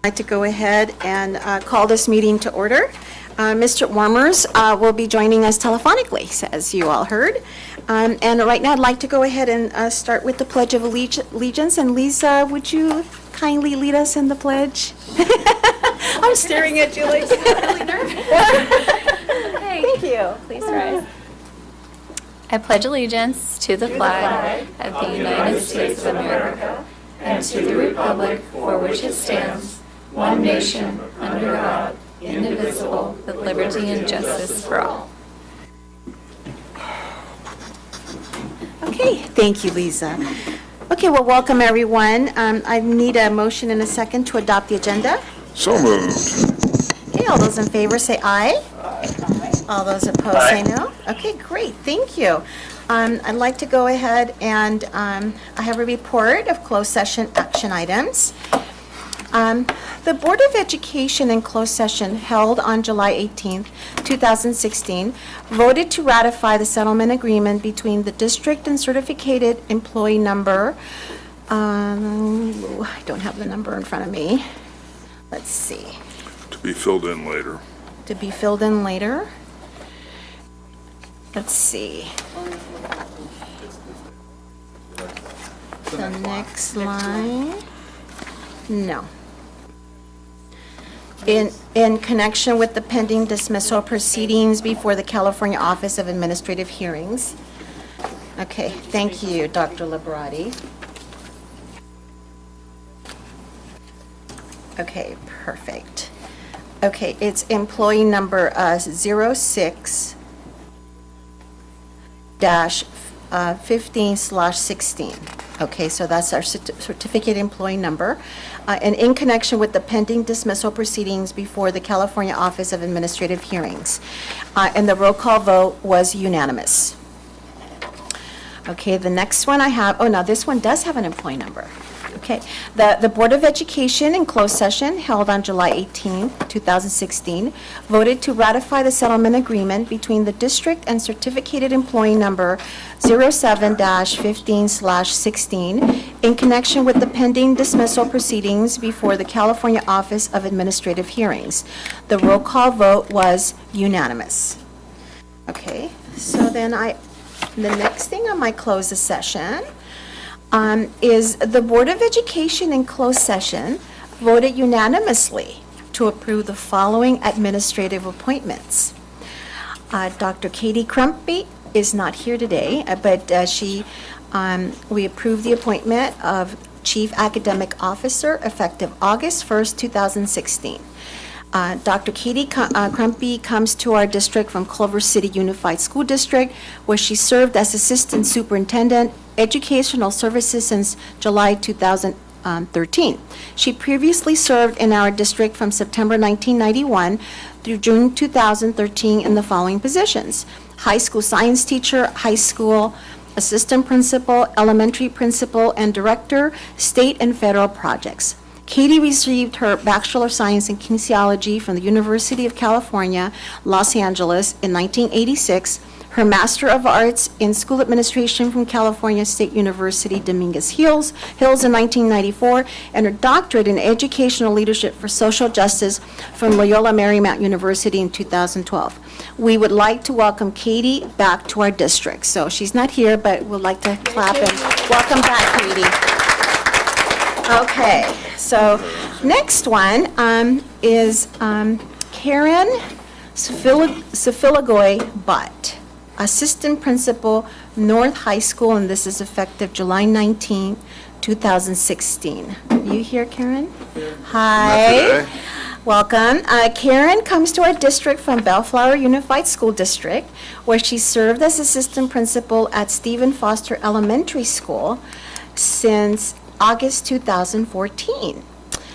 I'd like to go ahead and call this meeting to order. Mr. Warmers will be joining us telephonically, as you all heard. And right now, I'd like to go ahead and start with the Pledge of Allegiance. And Lisa, would you kindly lead us in the pledge? I'm staring at you like really nervous. Okay. Thank you. Please rise. I pledge allegiance to the flag of the United States of America and to the republic for which it stands, one nation, under God, indivisible, with liberty and justice for all. Okay, thank you, Lisa. Okay, well, welcome, everyone. I need a motion and a second to adopt the agenda. So moved. Okay, all those in favor say aye. Aye. All those opposed say no. Okay, great, thank you. I'd like to go ahead and I have a report of closed session action items. The Board of Education in closed session held on July 18th, 2016, voted to ratify the settlement agreement between the district and certificated employee number. I don't have the number in front of me. Let's see. To be filled in later. To be filled in later. Let's see. The next line. No. In connection with the pending dismissal proceedings before the California Office of Administrative Hearings. Okay, thank you, Dr. Liberati. Okay, perfect. Okay, it's employee number 06-15/16. Okay, so that's our certificate employee number. And in connection with the pending dismissal proceedings before the California Office of Administrative Hearings. And the roll call vote was unanimous. Okay, the next one I have, oh, now this one does have an employee number. Okay, the Board of Education in closed session held on July 18, 2016, voted to ratify the settlement agreement between the district and certificated employee number 07-15/16 in connection with the pending dismissal proceedings before the California Office of Administrative Hearings. The roll call vote was unanimous. Okay, so then the next thing on my close the session is the Board of Education in closed session voted unanimously to approve the following administrative appointments. Dr. Katie Crumpy is not here today, but we approved the appointment of Chief Academic Officer effective August 1st, 2016. Dr. Katie Crumpy comes to our district from Culver City Unified School District, where she served as Assistant Superintendent, Educational Services since July 2013. She previously served in our district from September 1991 through June 2013 in the following positions: high school science teacher, high school assistant principal, elementary principal, and director, state and federal projects. Katie received her Bachelor of Science in Kinesiology from the University of California, Los Angeles in 1986, her Master of Arts in School Administration from California State University, Dominguez Hills in 1994, and her doctorate in Educational Leadership for Social Justice from Loyola Marymount University in 2012. We would like to welcome Katie back to our district. So she's not here, but we'd like to clap and welcome back, Katie. Okay, so next one is Karen Sophilagoy Butt, Assistant Principal, North High School, and this is effective July 19, 2016. Are you here, Karen? Hi. Welcome. Karen comes to our district from Bellflower Unified School District, where she served as Assistant Principal at Stephen Foster Elementary School since August 2014.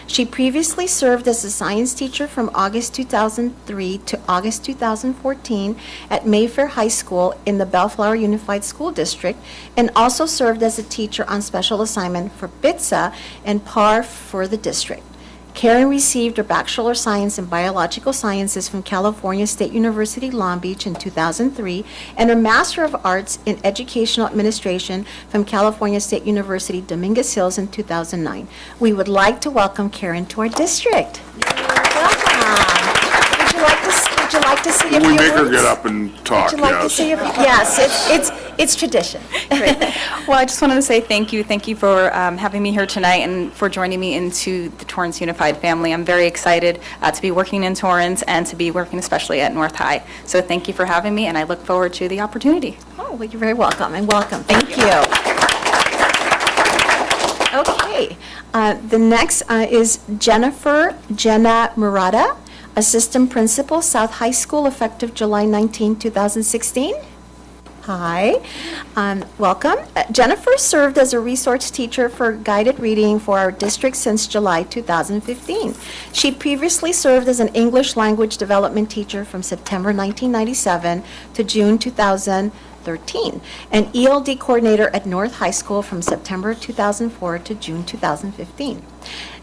She previously served as a science teacher from August 2003 to August 2014 at Mayfair High School in the Bellflower Unified School District, and also served as a teacher on special assignment for BITSA and PAR for the district. Karen received her Bachelor of Science in Biological Sciences from California State University, Long Beach in 2003, and her Master of Arts in Educational Administration from California State University, Dominguez Hills in 2009. We would like to welcome Karen to our district. Welcome. Would you like to say a few We words? make her get up and talk, Would you like to yes. say a few? Yes, it's tradition. Great. Well, I just wanted to say thank you. Thank you for having me here tonight and for joining me into the Torrance Unified family. I'm very excited to be working in Torrance and to be working especially at North High. So thank you for having me, and I look forward to the opportunity. Oh, well, you're very welcome, and welcome. Thank you. Okay, the next is Jenna Murata, Assistant Principal, South High School, effective July 19, 2016. Hi, welcome. Jennifer served as a resource teacher for guided reading for our district since July 2015. She previously served as an English language development teacher from September 1997 to June 2013, and ELD coordinator at North High School from September 2004 to June 2015.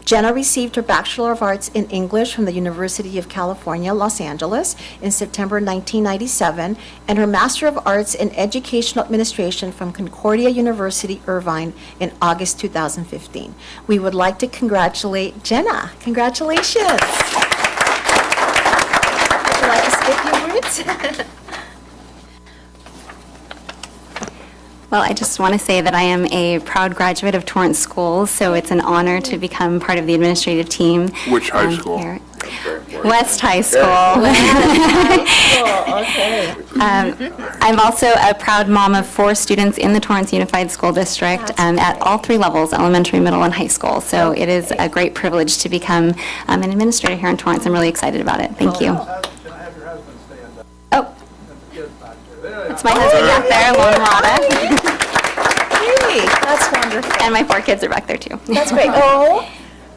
Jenna received her Bachelor of Arts in English from the University of California, Los Angeles in September 1997, and her Master of Arts in Educational Administration from Concordia University, Irvine in August 2015. We would like to congratulate Jenna. Congratulations. Would you like to say a few words? Well, I just want to say that I am a proud graduate of Torrance Schools, so it's an honor to become part of the administrative team. Which high school? here. West High School. Okay. I'm also a proud mom of 4 students in the Torrance Unified School District at all 3 levels, elementary, middle, and high school. So it is a great privilege to become an administrator here in Torrance. I'm really excited about it. Thank you. Can I have your husband stand up? Oh, Get back there. it's my husband back there, Lauren Rada. Hey, that's wonderful. And my 4 kids are back there, too. That's great. Oh,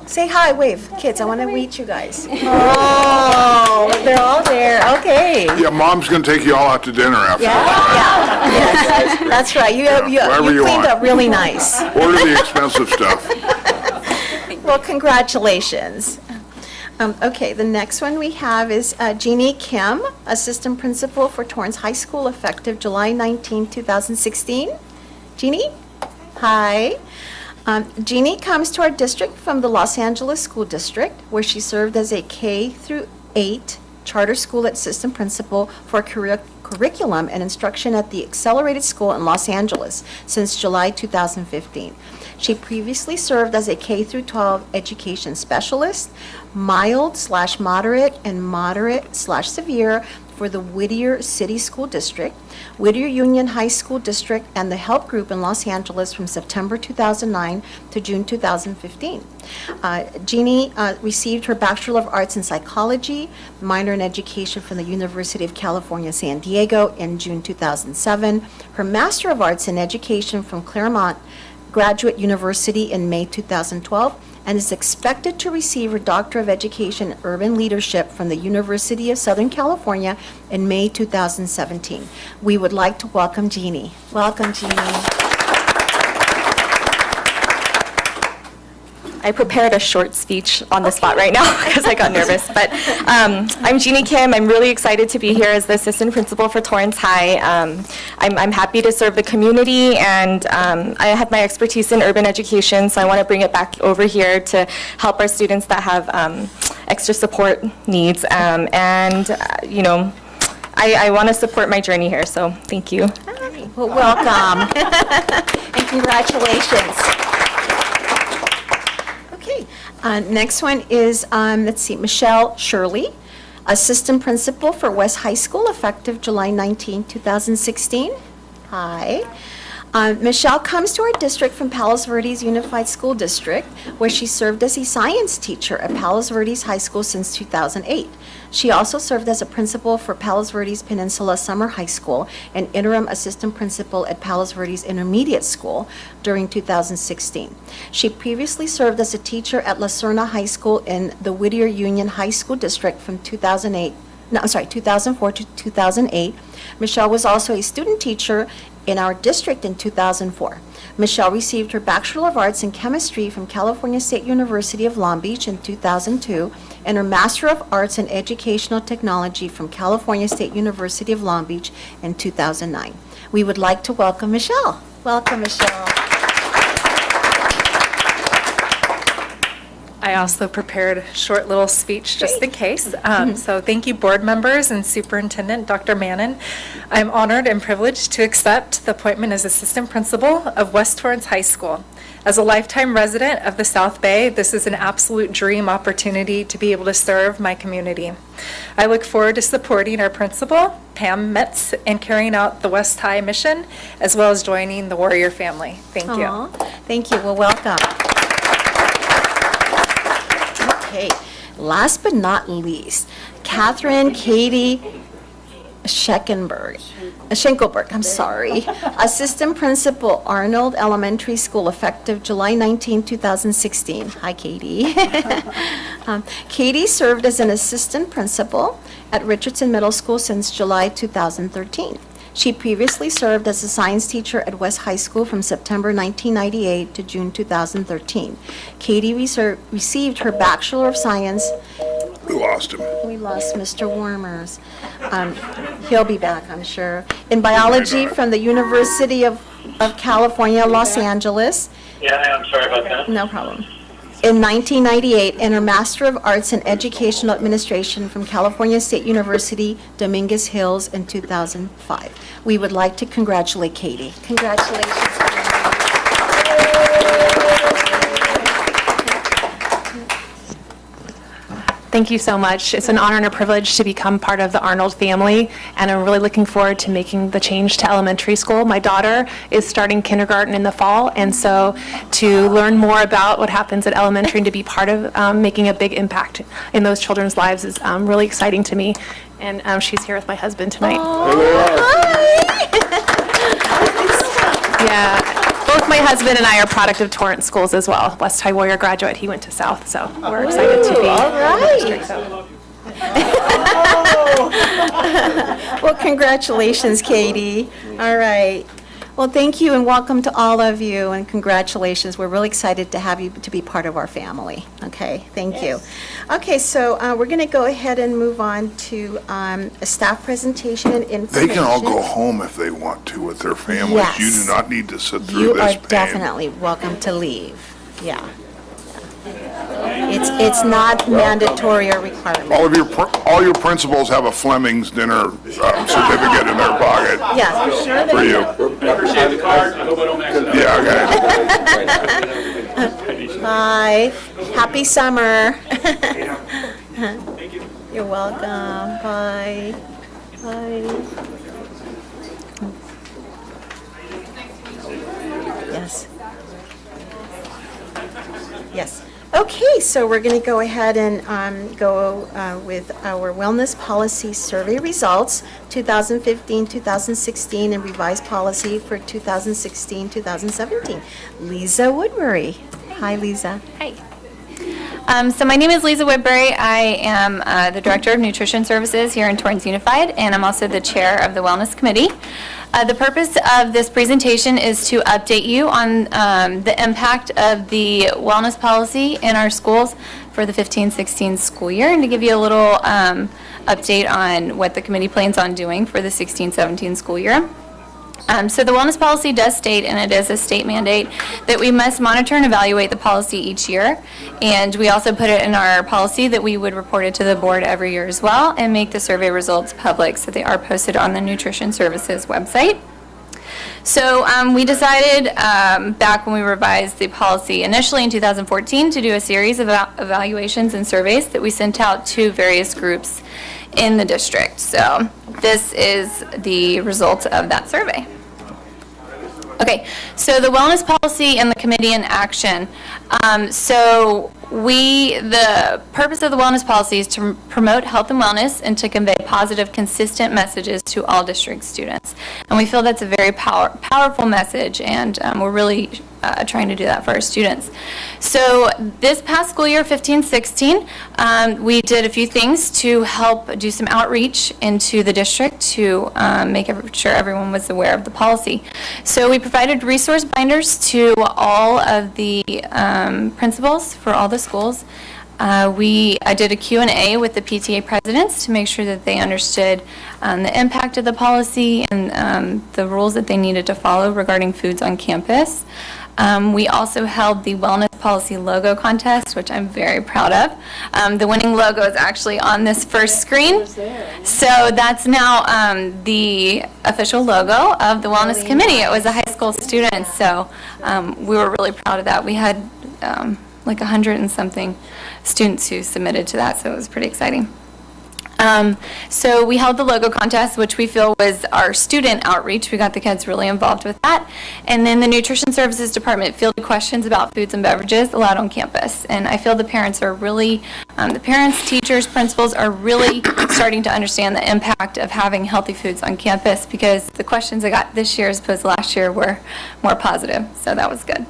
say hi, wave. Kids, I want to meet you guys. Oh, they're all there. Okay. Yeah, Mom's gonna take you all out to dinner after Yeah, that. yeah. Yes, that's right. Wherever You you cleaned want. up really nice. Order the expensive stuff. Well, congratulations. Okay, the next one we have is Jeannie Kim, Assistant Principal for Torrance High School, effective July 19, 2016. Jeannie? Hi. Jeannie comes to our district from the Los Angeles School District, where she served as a K through 8 charter school assistant principal for curriculum and instruction at the Accelerated School in Los Angeles since July 2015. She previously served as a K through 12 education specialist, mild/moderate and moderate/severe for the Whittier City School District, Whittier Union High School District, and the Help Group in Los Angeles from September 2009 to June 2015. Jeannie received her Bachelor of Arts in Psychology, minor in Education from the University of California, San Diego in June 2007, her Master of Arts in Education from Claremont Graduate University in May 2012, and is expected to receive her Doctor of Education in Urban Leadership from the University of Southern California in May 2017. We would like to welcome Jeannie. Welcome, Jeannie. I prepared a short speech on the spot right now because I got nervous. But I'm Jeannie Kim. I'm really excited to be here as the assistant principal for Torrance High. I'm happy to serve the community, and I have my expertise in urban education, so I want to bring it back over here to help our students that have extra support needs. You know, I want to support my journey here, so thank you. Well, welcome. And congratulations. Okay, next one is, let's see, Michelle Shirley, Assistant Principal for West High School, effective July 19, 2016. Hi. Michelle comes to our district from Palos Verdes Unified School District, where she served as a science teacher at Palos Verdes High School since 2008. She also served as a principal for Palos Verdes Peninsula Summer High School and interim assistant principal at Palos Verdes Intermediate School during 2016. She previously served as a teacher at La Serna High School in the Whittier Union High School District from 2008 no, I'm sorry, 2004 to 2008. Michelle was also a student teacher in our district in 2004. Michelle received her Bachelor of Arts in Chemistry from California State University of Long Beach in 2002 and her Master of Arts in Educational Technology from California State University of Long Beach in 2009. We would like to welcome Michelle. Welcome, Michelle. I also prepared a short little speech just in case. So thank you, board members and Superintendent Dr. Mannon. I'm honored and privileged to accept the appointment as Assistant Principal of West Torrance High School. As a lifetime resident of the South Bay, this is an absolute dream opportunity to be able to serve my community. I look forward to supporting our principal, Pam Metz, in carrying out the West High mission, as well as joining the Warrior family. Thank you. Aw, thank you. Well, welcome. Okay, last but not least, Catherine Katie Schenkelberg, I'm sorry, Assistant Principal, Arnold Elementary School, effective July 19, 2016. Hi, Katie. Katie served as an Assistant Principal at Richardson Middle School since July 2013. She previously served as a science teacher at West High School from September 1998 to June 2013. Katie received her Bachelor of Science. We lost him. We lost Mr. Warmers. He'll be back, I'm sure. In biology from the University of California, Los Angeles. Yeah, I'm sorry about that. No problem. In 1998, and her Master of Arts in Educational Administration from California State University, Dominguez Hills in 2005. We would like to congratulate Katie. Congratulations. Thank you so much. It's an honor and a privilege to become part of the Arnold family, and I'm really looking forward to making the change to elementary school. My daughter is starting kindergarten in the fall, and so to learn more about what happens at elementary and to be part of making a big impact in those children's lives is really exciting to me. And she's here with my husband tonight. Yeah, both my husband and I are product of Torrance schools as well. West High Warrior graduate, he went to South, so we're excited to be all right. in the district. So. Well, congratulations, Katie. All right. Well, thank you and welcome to all of you, and congratulations. We're really excited to have you to be part of our family. Okay, thank you. Okay, so we're going to go ahead and move on to a staff presentation and They information. can all go home if they want to with their families. Yes. You do not need to sit through You this are pain. definitely welcome to leave. Yeah. It's not mandatory or requirement. All your principals have a Fleming's dinner certificate in their pocket Yeah, sure for they you. do. I appreciate the card. I hope I don't max it out. Yeah, okay. Bye. Happy summer. Thank you. You're welcome. Bye. Bye. Yes. Yes. Okay, so we're going to go ahead and go with our wellness policy survey results, 2015, 2016, and revised policy for 2016, 2017. Lisa Woodbury. Hi, Lisa. Hi. So my name is Lisa Woodbury. I am the Director of Nutrition Services here in Torrance Unified, and I'm also the Chair of the Wellness Committee. The purpose of this presentation is to update you on the impact of the wellness policy in our schools for the 15-16 school year, and to give you a little update on what the committee plans on doing for the 16-17 school year. So the wellness policy does state, and it is a state mandate, that we must monitor and evaluate the policy each year. And we also put it in our policy that we would report it to the board every year as well and make the survey results public, so they are posted on the Nutrition Services website. So we decided back when we revised the policy initially in 2014 to do a series of evaluations and surveys that we sent out to various groups in the district. So this is the results of that survey. Okay, so the wellness policy and the committee in action. The purpose of the wellness policy is to promote health and wellness and to convey positive, consistent messages to all district students. And we feel that's a very powerful message, and we're really trying to do that for our students. So this past school year, 15-16, we did a few things to help do some outreach into the district to make sure everyone was aware of the policy. So we provided resource binders to all of the principals for all the schools. I did a Q&A with the PTA presidents to make sure that they understood the impact of the policy and the rules that they needed to follow regarding foods on campus. We also held the Wellness Policy Logo Contest, which I'm very proud of. The winning logo is actually on this first screen. So that's now the official logo of the Wellness Committee. It was a high school student, so we were really proud of that. We had like 100 and something students who submitted to that, so it was pretty exciting. So we held the logo contest, which we feel was our student outreach. We got the kids really involved with that. And then the Nutrition Services Department fielded questions about foods and beverages allowed on campus. And I feel the parents are really, the parents, teachers, principals are really starting to understand the impact of having healthy foods on campus, because the questions I got this year as opposed to last year were more positive. So that was good.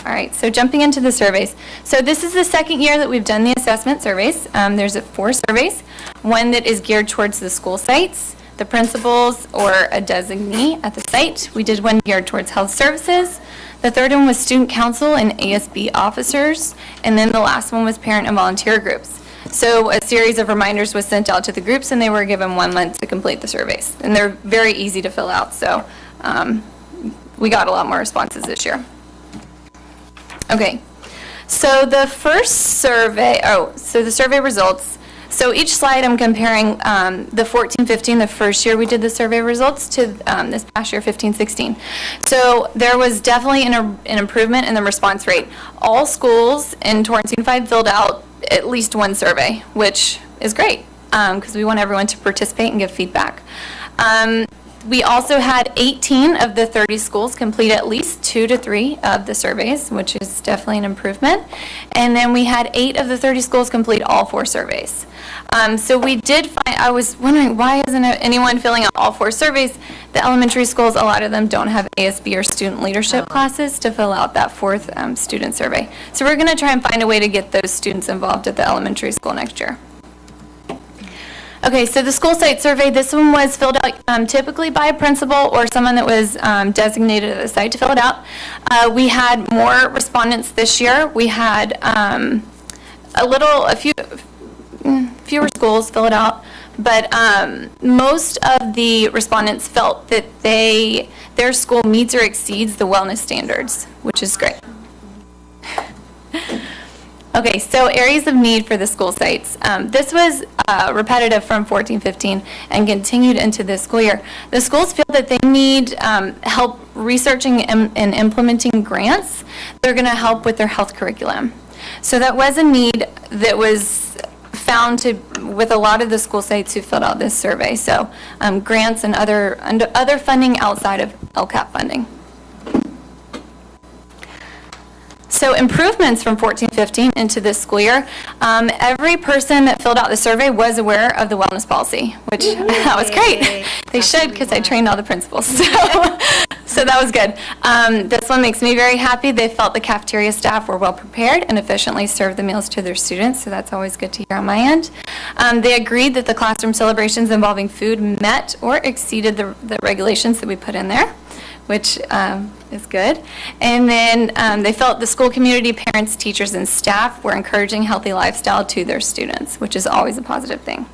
All right, so jumping into the surveys. So this is the second year that we've done the assessment surveys. There's 4 surveys, one that is geared towards the school sites, the principals, or a designee at the site. We did one geared towards health services. The third one was student council and ASB officers. And then the last one was parent and volunteer groups. So a series of reminders was sent out to the groups, and they were given 1 month to complete the surveys. And they're very easy to fill out, so we got a lot more responses this year. Okay, so the first survey, so the survey results. So each slide I'm comparing the 14-15, the first year we did the survey results, to this past year, 15-16. So there was definitely an improvement in the response rate. All schools in Torrance Unified filled out at least 1 survey, which is great, because we want everyone to participate and give feedback. We also had 18 of the 30 schools complete at least 2 to 3 of the surveys, which is definitely an improvement. And then we had 8 of the 30 schools complete all 4 surveys. So we did find, I was wondering, why isn't anyone filling out all 4 surveys? The elementary schools, a lot of them don't have ASB or student leadership classes to fill out that 4th student survey. So we're going to try and find a way to get those students involved at the elementary school next year. Okay, so the school site survey, this one was filled out typically by a principal or someone that was designated at the site to fill it out. We had more respondents this year. We had fewer schools fill it out, but most of the respondents felt that their school meets or exceeds the wellness standards, which is great. Okay, so areas of need for the school sites. This was repetitive from 14-15 and continued into this school year. The schools feel that they need help researching and implementing grants. They're going to help with their health curriculum. So that was a need that was found with a lot of the school sites who filled out this survey. So grants and other funding outside of LCAP funding. So improvements from 14-15 into this school year. Every person that filled out the survey was aware of the wellness policy, which that was great. They should, because I trained all the principals. So that was good. This one makes me very happy. They felt the cafeteria staff were well prepared and efficiently served the meals to their students, so that's always good to hear on my end. They agreed that the classroom celebrations involving food met or exceeded the regulations that we put in there, which is good. And then they felt the school community, parents, teachers, and staff were encouraging healthy lifestyle to their students, which is always a positive thing.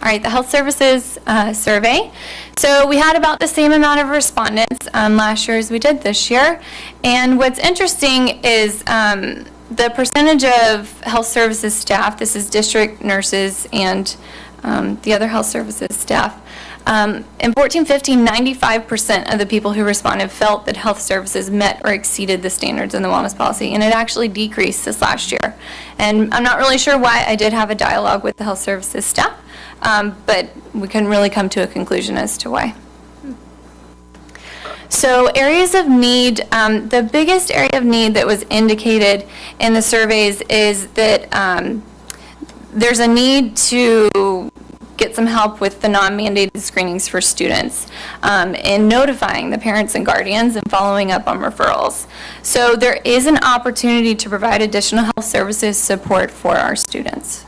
All right, the health services survey. So we had about the same amount of respondents last year as we did this year. And what's interesting is the percentage of health services staff, this is district nurses and the other health services staff. In 14-15, 95% of the people who responded felt that health services met or exceeded the standards in the wellness policy, and it actually decreased this last year. And I'm not really sure why. I did have a dialogue with the health services staff, but we couldn't really come to a conclusion as to why. So areas of need, the biggest area of need that was indicated in the surveys is that there's a need to get some help with the non-mandated screenings for students, in notifying the parents and guardians and following up on referrals. So there is an opportunity to provide additional health services support for our students.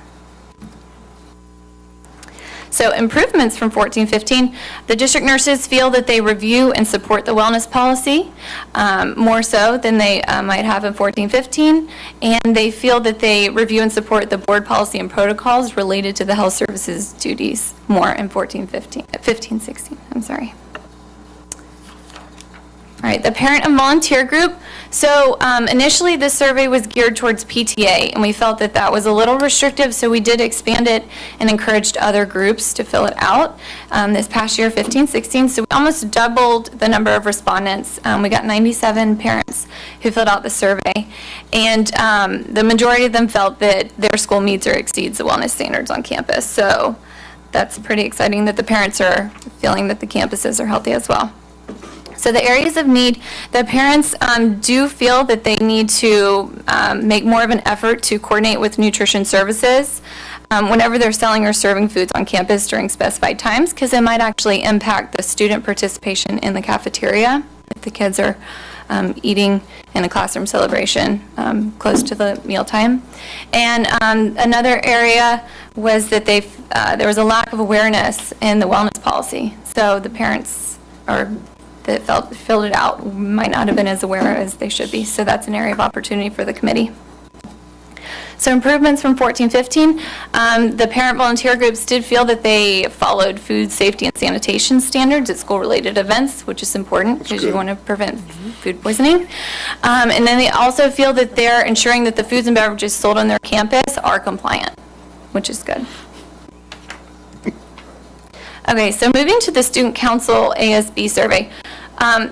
So improvements from 14-15, the district nurses feel that they review and support the wellness policy more so than they might have in 14-15, and they feel that they review and support the board policy and protocols related to the health services duties more in 15-16, I'm sorry. All right, the parent and volunteer group. So initially, this survey was geared towards PTA, and we felt that that was a little restrictive, so we did expand it and encouraged other groups to fill it out this past year, 15-16. So we almost doubled the number of respondents. We got 97 parents who filled out the survey, and the majority of them felt that their school meets or exceeds the wellness standards on campus. So that's pretty exciting that the parents are feeling that the campuses are healthy as well. So the areas of need, the parents do feel that they need to make more of an effort to coordinate with nutrition services whenever they're selling or serving foods on campus during specified times, because it might actually impact the student participation in the cafeteria if the kids are eating in a classroom celebration close to the mealtime. And another area was that there was a lack of awareness in the wellness policy. So the parents that filled it out might not have been as aware as they should be. So that's an area of opportunity for the committee. So improvements from 14-15, the parent volunteer groups did feel that they followed food safety and sanitation standards at school-related events, which is important because you want to prevent food poisoning. And then they also feel that they're ensuring that the foods and beverages sold on their campus are compliant, which is good. Okay, so moving to the Student Council ASB survey.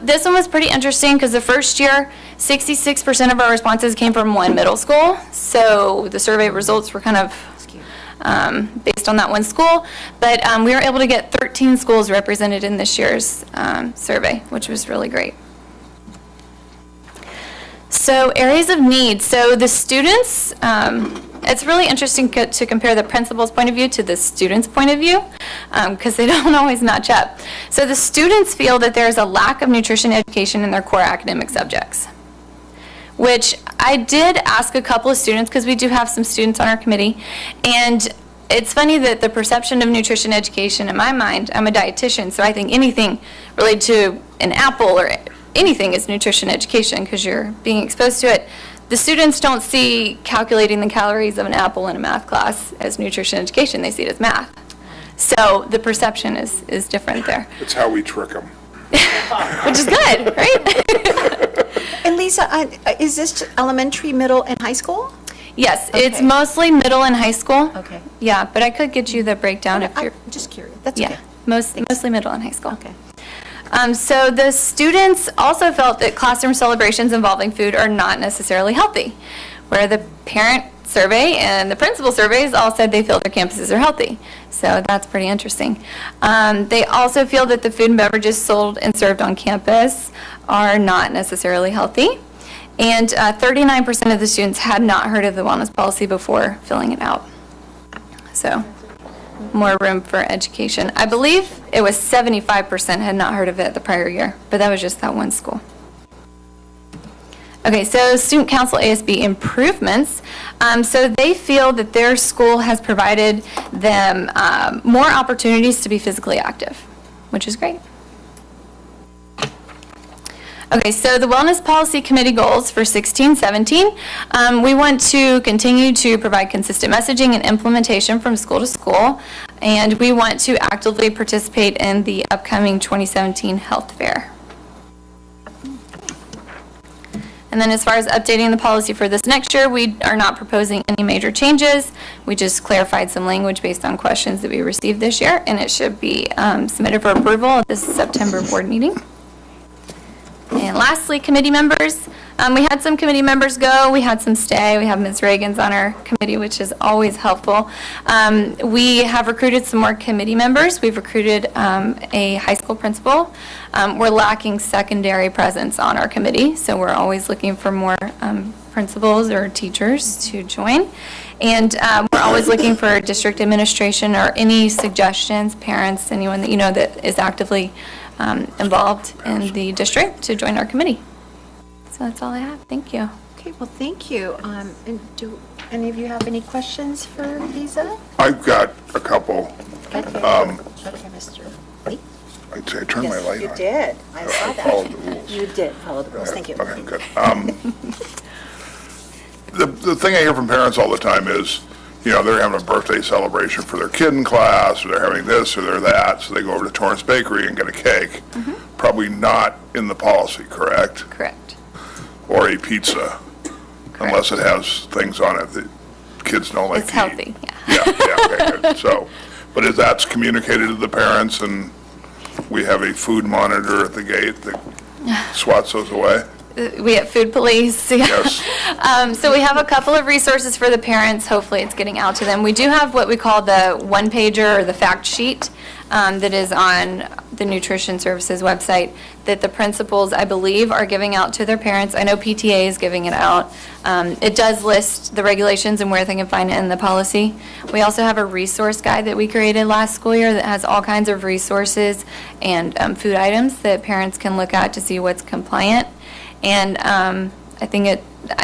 This one was pretty interesting because the first year, 66% of our responses came from one middle school. So the survey results were kind of based on that one school. But we were able to get 13 schools represented in this year's survey, which was really great. So areas of need. So the students, it's really interesting to compare the principal's point of view to the student's point of view because they don't always match up. So the students feel that there's a lack of nutrition education in their core academic subjects, which I did ask a couple of students because we do have some students on our committee, and it's funny that the perception of nutrition education, in my mind, I'm a dietitian, so I think anything related to an apple or anything is nutrition education because you're being exposed to it. The students don't see calculating the calories of an apple in a math class as nutrition education. They see it as math. So the perception is different there. It's how we trick them. Which is good, right? And Lisa, is this elementary, middle, and high school? Yes, it's Okay. mostly middle and high school. Okay. Yeah, but I could get you the breakdown if you're, I'm just curious. That's yeah, okay. mostly middle and high school. Okay. So the students also felt that classroom celebrations involving food are not necessarily healthy, where the parent survey and the principal surveys all said they feel their campuses are healthy. So that's pretty interesting. They also feel that the food and beverages sold and served on campus are not necessarily healthy. And 39% of the students had not heard of the wellness policy before filling it out. So more room for education. I believe it was 75% had not heard of it the prior year, but that was just that one school. Okay, so Student Council ASB improvements. So they feel that their school has provided them more opportunities to be physically active, which is great. Okay, so the Wellness Policy Committee goals for 16-17, we want to continue to provide consistent messaging and implementation from school to school, and we want to actively participate in the upcoming 2017 health fair. And then as far as updating the policy for this next year, we are not proposing any major changes. We just clarified some language based on questions that we received this year, and it should be submitted for approval at this September board meeting. And lastly, committee members, We had some committee members go, we had some stay, we have Ms. Reagan's on our committee, which is always helpful. We have recruited some more committee members. We've recruited a high school principal. We're lacking secondary presence on our committee, so we're always looking for more principals or teachers to join. And we're always looking for district administration or any suggestions, parents, anyone that you know that is actively involved in the district to join our committee. So that's all I have. Thank you. Okay, well, thank you. And do any of you have any questions for Lisa? I've got a couple. Okay, Mr. Lee? I'd say turn my light on. You did. I saw that. Followed the rules. You did follow the rules. Thank you. Okay, good. The thing I hear from parents all the time is, you know, they're having a birthday celebration for their kid in class, or they're having this or they're that, so they go over to Torrance Bakery and get a cake. Probably not in the policy, correct? Correct. Or a pizza, unless it has things on it that kids don't like It's to eat. healthy, yeah. Okay, good. So, but if that's communicated to the parents and we have a food monitor at the gate that swats those away? We have food police. Yeah. Yes. So we have a couple of resources for the parents. Hopefully it's getting out to them. We do have what we call the one-pager or the fact sheet that is on the Nutrition Services website that the principals, I believe, are giving out to their parents. I know PTA is giving it out. It does list the regulations and where they can find it in the policy. We also have a resource guide that we created last school year that has all kinds of resources and food items that parents can look at to see what's compliant. And I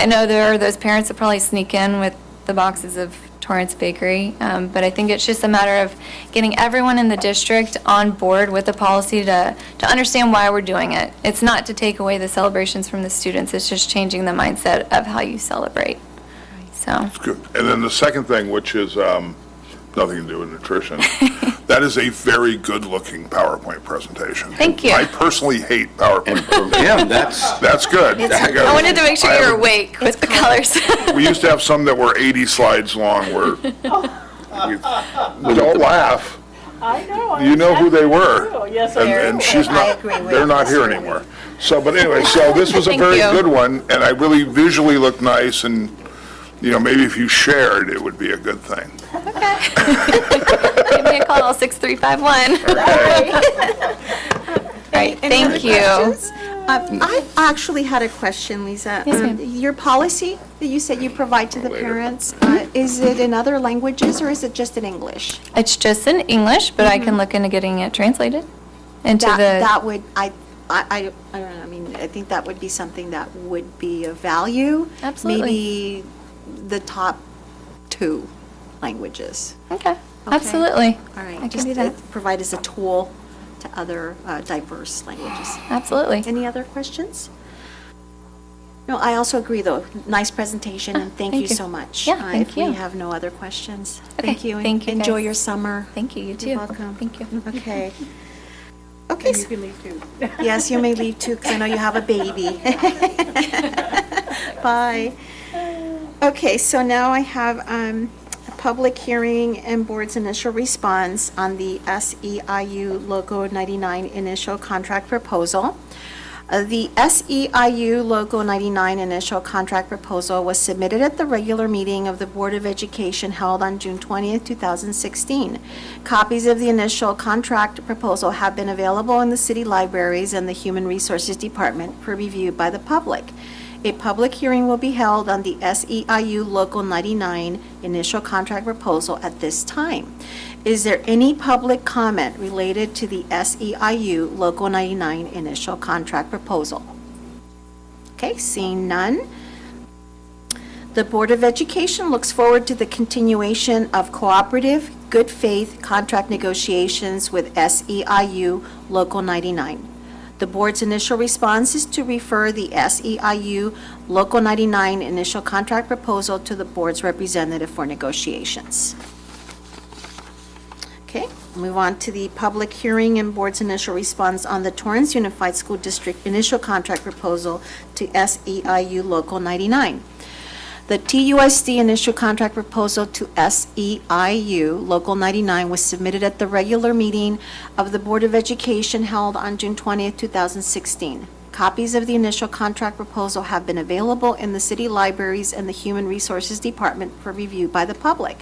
know there are those parents that probably sneak in with the boxes of Torrance Bakery, but I think it's just a matter of getting everyone in the district on board with the policy to understand why we're doing it. It's not to take away the celebrations from the students, it's just changing the mindset of how you celebrate. So, Good. And then the second thing, which is nothing to do with nutrition, that is a very good-looking PowerPoint presentation. Thank you. I personally hate PowerPoint. Yeah, that's good. I wanted to make sure you were awake with the colors. We used to have some that were 80 slides long where, don't laugh. I know. You know who they were. Yes, And she's I not, agree with they're not here Mr. Lee. anymore. So, but anyway, so this was a Thank very you. good one, and I really visually looked nice, and, you know, maybe if you shared, it would be a good thing. Give me a call, 6351. Right, Any other thank you. questions? I actually had a question, Lisa. Yes, ma'am. Your policy that you said you provide to the parents, is it in other languages or is it just in English? It's just in English, but I can look into getting it translated into That would, I don't know, I mean, I think that would be something that would be of value. Absolutely. Maybe the top 2 languages. Okay, absolutely. All right. I can Just do that. provide as a tool to other diverse languages. Absolutely. Any other questions? No, I also agree, though. Nice presentation, and thank you so much. Yeah, thank If you. we have no other questions. Okay, Thank you. and thank you, Enjoy guys. your summer. Thank you, you too. You're welcome. Thank you. Okay. Okay. You can leave too. Yes, you may leave too, because I know you have a baby. Bye. Okay, so now I have a public hearing and board's initial response on the SEIU Logo 99 initial contract proposal. The SEIU Logo 99 initial contract proposal was submitted at the regular meeting of the Board of Education held on June 20th, 2016. Copies of the initial contract proposal have been available in the city libraries and the Human Resources Department for review by the public. A public hearing will be held on the SEIU Local 99 initial contract proposal at this time. Is there any public comment related to the SEIU Local 99 initial contract proposal? Okay, seeing none. The Board of Education looks forward to the continuation of cooperative, good faith contract negotiations with SEIU Local 99. The board's initial response is to refer the SEIU Local 99 initial contract proposal to the board's representative for negotiations. Okay, move on to the public hearing and board's initial response on the Torrance Unified School District initial contract proposal to SEIU Local 99. The TUSD initial contract proposal to SEIU Local 99 was submitted at the regular meeting of the Board of Education held on June 20th, 2016. Copies of the initial contract proposal have been available in the city libraries and the Human Resources Department for review by the public.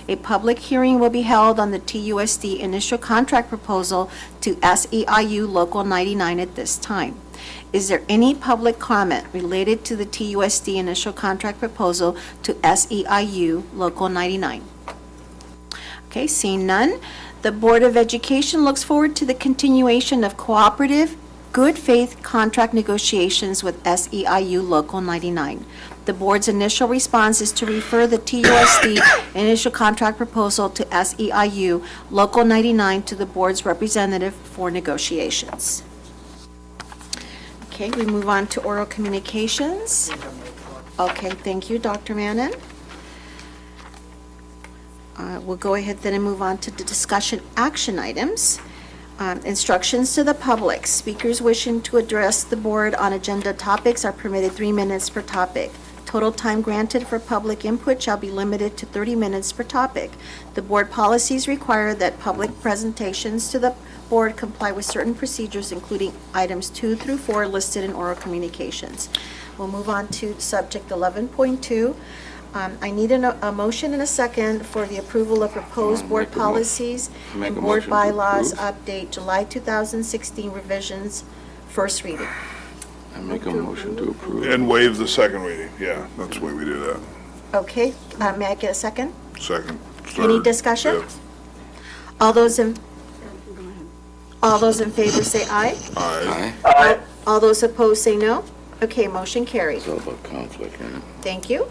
A public hearing will be held on the TUSD initial contract proposal to SEIU Local 99 at this time. Is there any public comment related to the TUSD initial contract proposal to SEIU Local 99? Okay, seeing none, the Board of Education looks forward to the continuation of cooperative, good faith contract negotiations with SEIU Local 99. The board's initial response is to refer the TUSD initial contract proposal to SEIU Local 99 to the board's representative for negotiations. Okay, we move on to oral communications. Okay, thank you, Dr. Mannon. We'll go ahead then and move on to the discussion action items. Instructions to the public. Speakers wishing to address the board on agenda topics are permitted 3 minutes per topic. Total time granted for public input shall be limited to 30 minutes per topic. The board policies require that public presentations to the board comply with certain procedures, including items 2 through 4 listed in oral communications. We'll move on to subject 11.2. I need a motion and a second for the approval of proposed board policies and board bylaws update July 2016 revisions, first reading. I make a motion to approve. And waive the second reading. Yeah, that's the way we do that. Okay, may I get a second? Second. Any third, discussion? fifth. All those in favor say aye. Aye. All those opposed say no. Okay, motion carried. It's all about conflict, right? Thank you.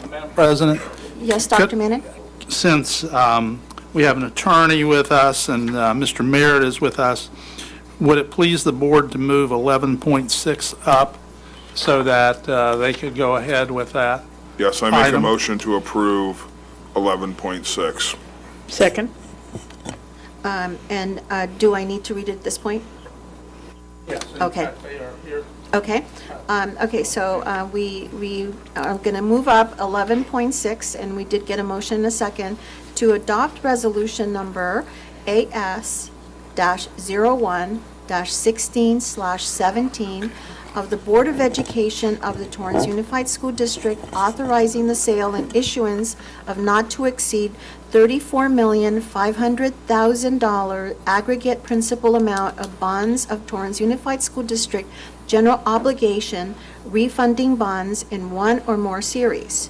Madam President, Yes, Dr. Mannon? since we have an attorney with us and Mr. Merritt is with us, would it please the board to move 11.6 up so that they could go ahead with that? Yes, I make a Item. motion to approve 11.6. Second. And do I need to read it at this point? Yes. Okay. Okay. Okay, so we are going to move up 11.6, and we did get a motion in a second, to adopt resolution number AS-01-16/17 of the Board of Education of the Torrance Unified School District authorizing the sale and issuance of not to exceed $34,500,000 aggregate principal amount of bonds of Torrance Unified School District general obligation refunding bonds in one or more series.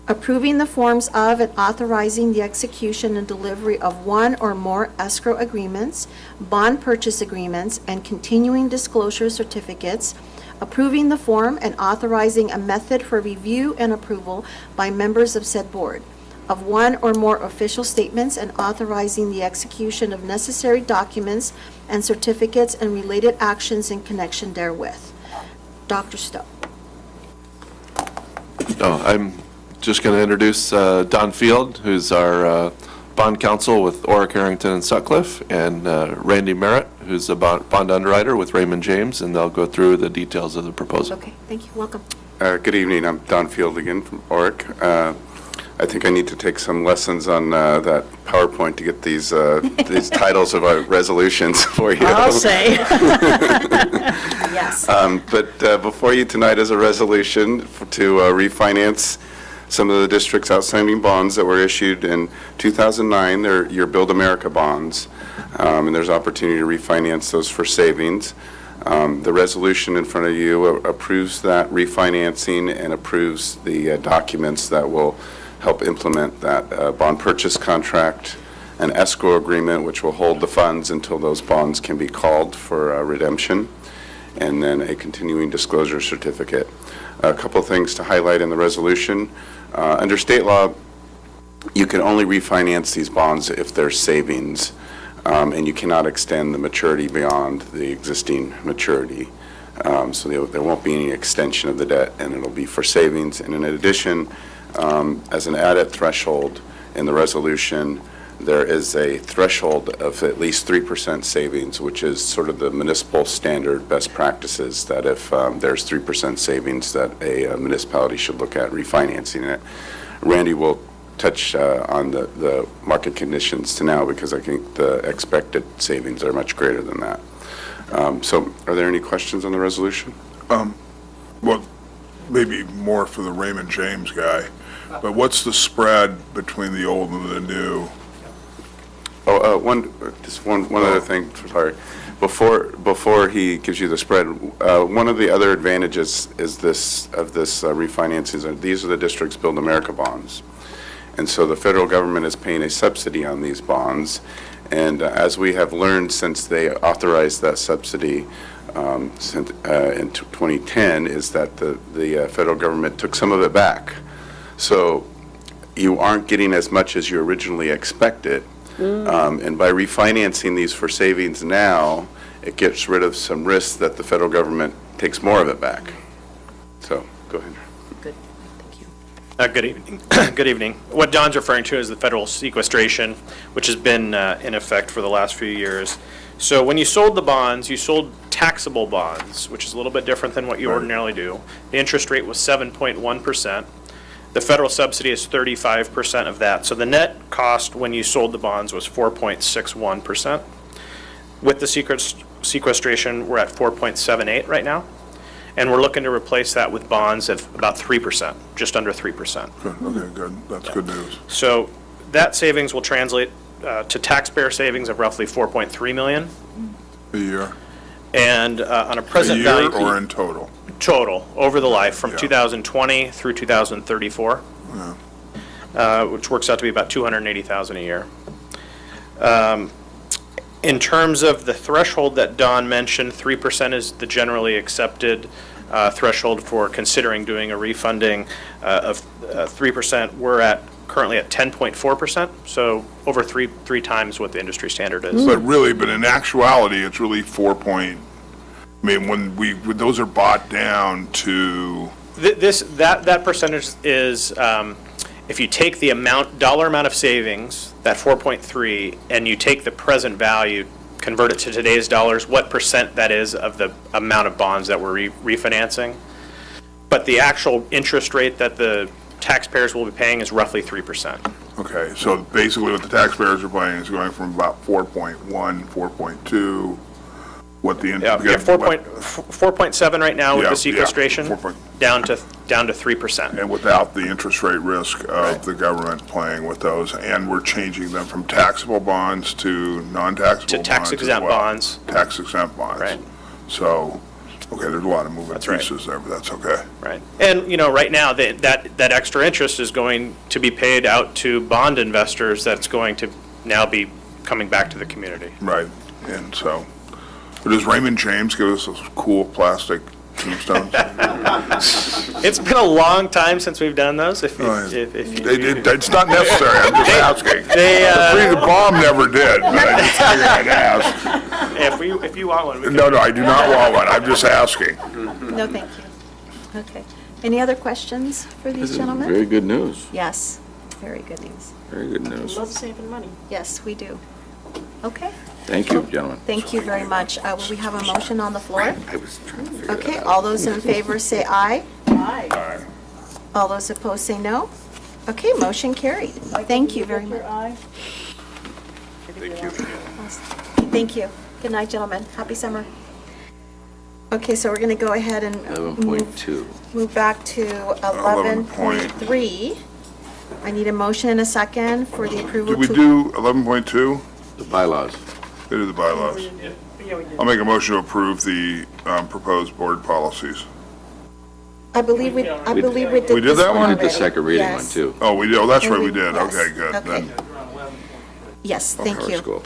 Approving the forms of and authorizing the execution and delivery of one or more escrow agreements, bond purchase agreements, and continuing disclosure certificates. Approving the form and authorizing a method for review and approval by members of said board of one or more official statements and authorizing the execution of necessary documents and certificates and related actions in connection therewith. Dr. Stowe. I'm just going to introduce Don Field, who's our bond counsel with Orrick, Harrington, and Sutcliffe, and Randy Merritt, who's a bond underwriter with Raymond James, and they'll go through the details of the proposal. Okay, thank you. Welcome. Good evening, I'm Don Field again from Orrick. I think I need to take some lessons on that PowerPoint to get these titles of our resolutions for you. I'll say. Yes. But before you tonight is a resolution to refinance some of the district's outstanding bonds that were issued in 2009. They're your Build America bonds, and there's opportunity to refinance those for savings. The resolution in front of you approves that refinancing and approves the documents that will help implement that bond purchase contract, an escrow agreement which will hold the funds until those bonds can be called for redemption, and then a continuing disclosure certificate. A couple of things to highlight in the resolution. Under state law, you can only refinance these bonds if there's savings, and you cannot extend the maturity beyond the existing maturity. So there won't be any extension of the debt, and it'll be for savings. And in addition, as an added threshold in the resolution, there is a threshold of at least 3% savings, which is sort of the municipal standard best practices, that if there's 3% savings, that a municipality should look at refinancing it. Randy will touch on the market conditions to now, because I think the expected savings are much greater than that. So are there any questions on the resolution? Well, maybe more for the Raymond James guy, but what's the spread between the old and the new? Just one other thing, sorry. Before he gives you the spread, one of the other advantages is this refinancing, these are the district's Build America bonds. And so the federal government is paying a subsidy on these bonds. And as we have learned since they authorized that subsidy in 2010, is that the federal government took some of it back. So you aren't getting as much as you originally expected. And by refinancing these for savings now, it gets rid of some risks that the federal government takes more of it back. So, go ahead. Good evening. Good evening. What Don's referring to is the federal sequestration, which has been in effect for the last few years. So when you sold the bonds, you sold taxable bonds, which is a little bit different than what you ordinarily do. The interest rate was 7.1%. The federal subsidy is 35% of that. So the net cost when you sold the bonds was 4.61%. With the sequestration, we're at 4.78 right now. And we're looking to replace that with bonds of about 3%, just under 3%. Good, okay, good. That's good news. So that savings will translate to taxpayer savings of roughly $4.3 million. A year? And on a present A value. year or in total? Total, over the life, from Yeah. 2020 through 2034, which works out to be about $280,000 a year. In terms of the threshold that Don mentioned, 3% is the generally accepted threshold for considering doing a refunding of 3%. We're currently at 10.4%, so over three times what the industry standard is. But in actuality, it's really when those are bought down to, That percentage is, if you take the dollar amount of savings, that 4.3, and you take the present value, convert it to today's dollars, what percent that is of the amount of bonds that we're refinancing. But the actual interest rate that the taxpayers will be paying is roughly 3%. okay, so basically what the taxpayers are paying is going from about 4.1, 4.2, what the... Yeah, 4.7 right now with Yeah, the sequestration, 4 down to 3%. And without the interest rate risk of the government playing with those, and we're changing them from taxable bonds to non-taxable bonds To tax-exempt as well. bonds. Tax-exempt bonds. Right. So, okay, there's a lot of moving That's right. pieces there, but that's okay. Right. And, right now, that extra interest is going to be paid out to bond investors that's going to now be coming back to the community. Right, and so, but does Raymond James give us those cool plastic tombstones? It's been a long time since we've done those. It's not necessary, I'm just asking. The bomb never did, but I just figured I'd ask. If you want one, we can. No, I do not want one, I'm just asking. No, thank you. Okay. Any other questions for these gentlemen? Very good news. Yes, very good news. Very good news. Love saving money. Yes, we do. Okay. Thank you, gentlemen. Thank you very much. Will we have a motion on the floor? I was trying to figure that Okay, out. all those in favor say aye. Aye. All those opposed say no. Okay, motion carried. Thank you very much. Aye. Thank you. Good night, gentlemen. Happy summer. Okay, so we're going to go ahead and 11.2. move back to 11.3. I need a motion and a second for the approval Did to... we do 11.2? The bylaws. They did the bylaws. I'll make a motion to approve the proposed board policies. I believe we did We did this that one? We did the already. second reading one, Yes. too. Oh, we did, oh, that's And right, we we- did, yes. okay, good. Okay. Then Yes, thank Our you. school.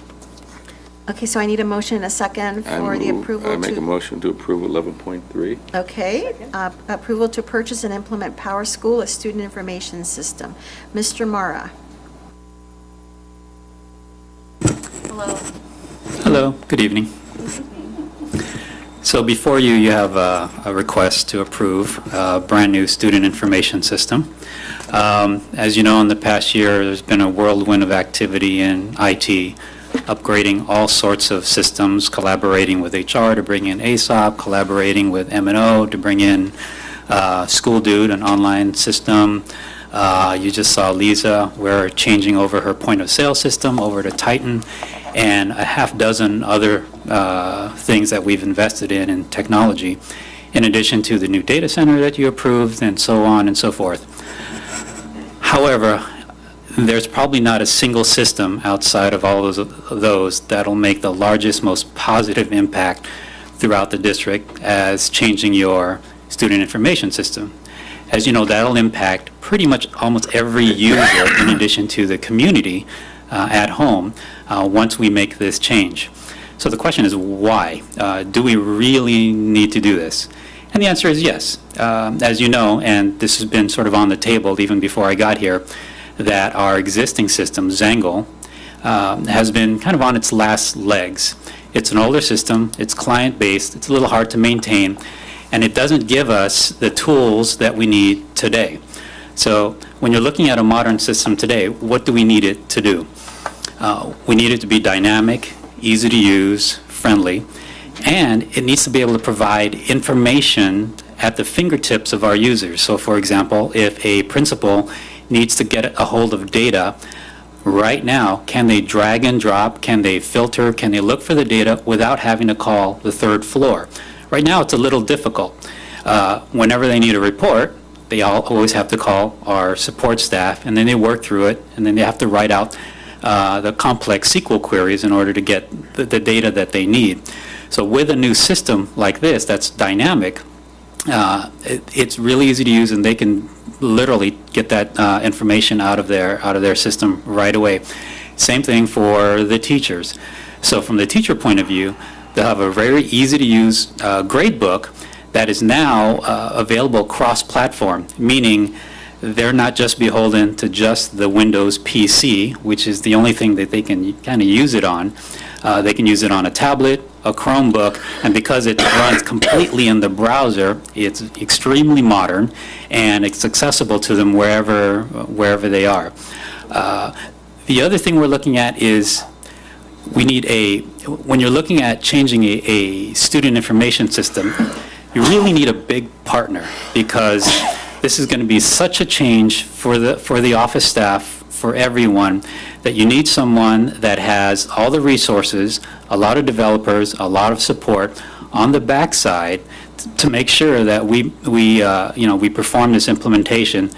Okay, so I need a motion and a second for the approval I make a to... motion to approve 11.3. Okay, approval to purchase and implement Power School, a student information system. Mr. Mara. Hello. Hello, good evening. So before you, you have a request to approve a brand-new student information system. As you know, in the past year, there's been a whirlwind of activity in IT, upgrading all sorts of systems, collaborating with HR to bring in ASOP, collaborating with M&O to bring in School Dude, an online system. You just saw Lisa, we're changing over her point-of-sale system over to Titan, and a half dozen other things that we've invested in technology, in addition to the new data center that you approved, and so on and so forth. However, there's probably not a single system outside of all those that'll make the largest, most positive impact throughout the district as changing your student information system. As you know, that'll impact pretty much almost every user in addition to the community at home once we make this change. So the question is, why? Do we really need to do this? And the answer is yes. As you know, and this has been sort of on the table even before I got here, that our existing system, Zangle, has been kind of on its last legs. It's an older system, it's client-based, it's a little hard to maintain, and it doesn't give us the tools that we need today. So when you're looking at a modern system today, what do we need it to do? We need it to be dynamic, easy to use, friendly, and it needs to be able to provide information at the fingertips of our users. So for example, if a principal needs to get a hold of data right now, can they drag and drop, can they filter, can they look for the data without having to call the third floor? Right now it's a little difficult. Whenever they need a report, they always have to call our support staff, and then they work through it, and then they have to write out the complex SQL queries in order to get the data that they need. So with a new system like this that's dynamic, it's really easy to use, and they can literally get that information out of their system right away. Same thing for the teachers. So from the teacher point of view, they'll have a very easy to use grade book that is now available cross-platform, meaning they're not just beholden to just the Windows PC, which is the only thing that they can kind of use it on. They can use it on a tablet, a Chromebook, and because it runs completely in the browser, it's extremely modern, and it's accessible to them wherever they are. The other thing we're looking at is we need when you're looking at changing a student information system, you really need a big partner, because this is going to be such a change for the office staff, for everyone, that you need someone that has all the resources, a lot of developers, a lot of support on the backside to make sure that we perform this implementation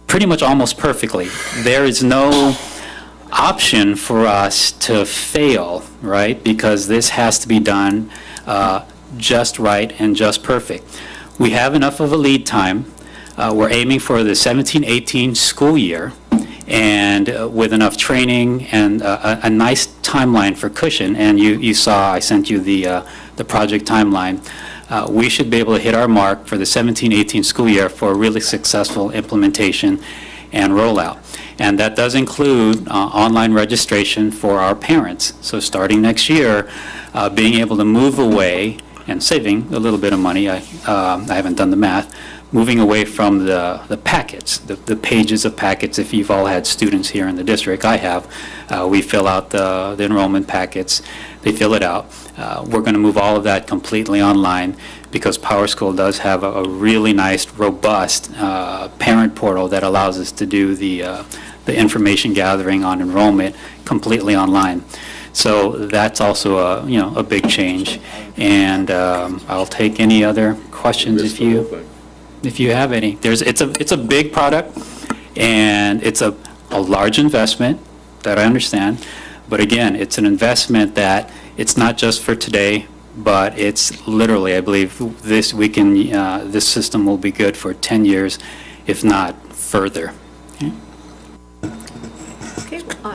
pretty much almost perfectly. There is no option for us to fail, right? Because this has to be done just right and just perfect. We have enough of a lead time. We're aiming for the 17-18 school year, and with enough training and a nice timeline for cushion, and you saw, I sent you the project timeline, we should be able to hit our mark for the 17-18 school year for a really successful implementation and rollout. And that does include online registration for our parents. So starting next year, being able to move away and saving a little bit of money, I haven't done the math, moving away from the packets, the pages of packets. If you've all had students here in the district, I have, we fill out the enrollment packets, they fill it out. We're going to move all of that completely online, because PowerSchool does have a really nice, robust parent portal that allows us to do the information gathering on enrollment completely online. So that's also a big change. And I'll take any other questions if you have any. It's a big product, and it's a large investment, that I understand. But again, it's an investment that it's not just for today, but it's literally, I believe, this system will be good for 10 years, if not further. Okay.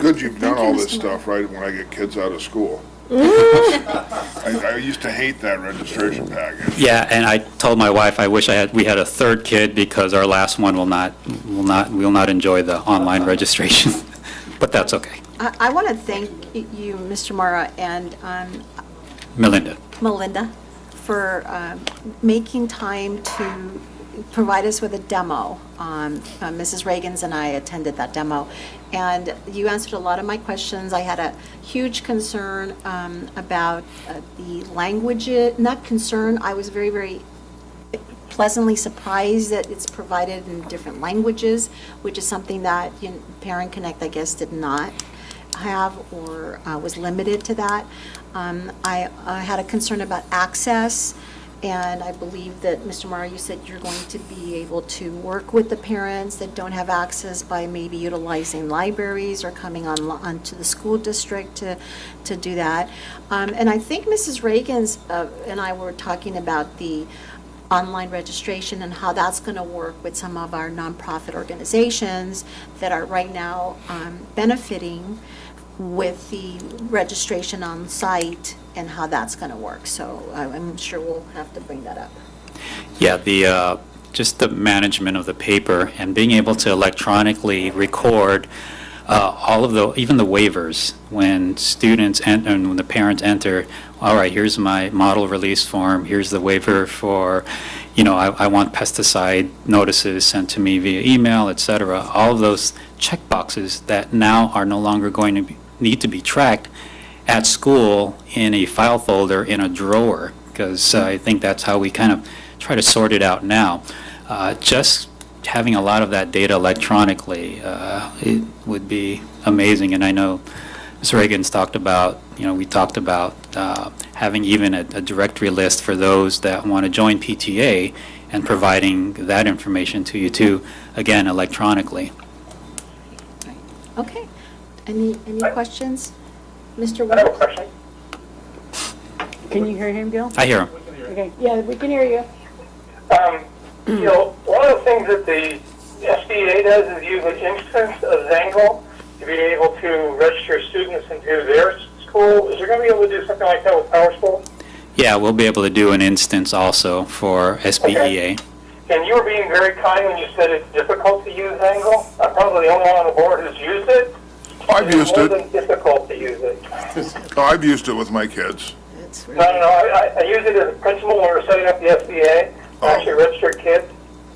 Good you've done all this stuff right when I get kids out of school. I used to hate that registration package. Yeah, and I told my wife I wish we had a third kid, because our last one will not enjoy the online registration. But that's okay. I want to thank you, Mr. Mara, and Melinda. For making time to provide us with a demo. Mrs. Reagans and I attended that demo, and you answered a lot of my questions. I had a huge concern about the language, not concern, I was very, very pleasantly surprised that it's provided in different languages, which is something that Parent Connect, I guess, did not. have or was limited to that. I had a concern about access, and I believe that, Mr. Morrow, you said you're going to be able to work with the parents that don't have access by maybe utilizing libraries or coming onto the school district to do that. And I think Mrs. Reagan's and I were talking about the online registration and how that's going to work with some of our nonprofit organizations that are right now benefiting with the registration on site and how that's going to work. So I'm sure we'll have to bring that up. Yeah, just the management of the paper and being able to electronically record all of even the waivers when students and when the parents enter. All right, here's my model release form. Here's the waiver for, I want pesticide notices sent to me via email, et cetera. All of those checkboxes that now are no longer going to need to be tracked at school in a file folder in a drawer, because I think that's how we kind of try to sort it out now. Just having a lot of that data electronically, it would be amazing. And I know Ms. Reagan's talked about, we talked about having even a directory list for those that want to join PTA and providing that information to you too, again, electronically. Okay. Any questions? Mr. I have a Williams? question. Can you hear him, Gil? I hear him. Okay, yeah, we can hear you. One of the things that the SBA does is use an instance of Zangle to be able to register students into their school. Is there going to be able to do something like that with PowerSchool? Yeah, we'll be able to do an instance also for SBEA. Okay. And you were being very kind when you said it's difficult to use Zangle. I'm probably the only one on the board who's used it. I've used It's more it. than difficult to use it. I've used it with my kids. No, I use it as a principal when we were setting up the SBA. Actually registered kids.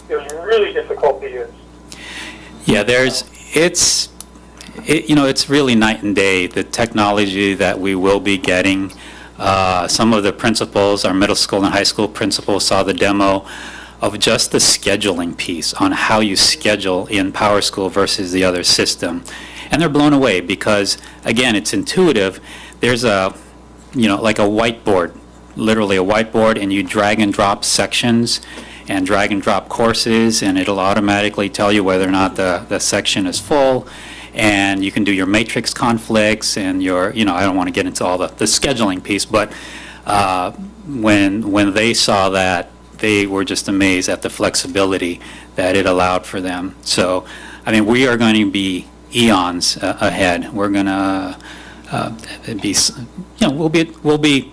It was really difficult to use. Yeah, it's really night and day, the technology that we will be getting. Some of the principals, our middle school and high school principals, saw the demo of just the scheduling piece on how you schedule in PowerSchool versus the other system. And they're blown away because, again, it's intuitive. There's like a whiteboard, literally a whiteboard, and you drag and drop sections and drag and drop courses, and it'll automatically tell you whether or not the section is full. And you can do your matrix conflicts and your, I don't want to get into all the scheduling piece, but when they saw that, they were just amazed at the flexibility that it allowed for them. So, we are going to be eons ahead. We're going to we'll be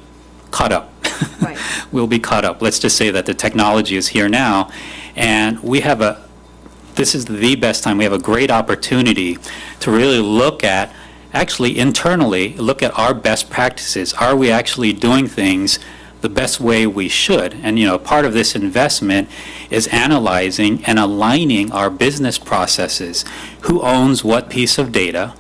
caught up. Right. We'll be caught up. Let's just say that the technology is here now, and this is the best time. We have a great opportunity to really look at, actually internally, look at our best practices. Are we actually doing things the best way we should? And, part of this investment is analyzing and aligning our business processes. Who owns what piece of data?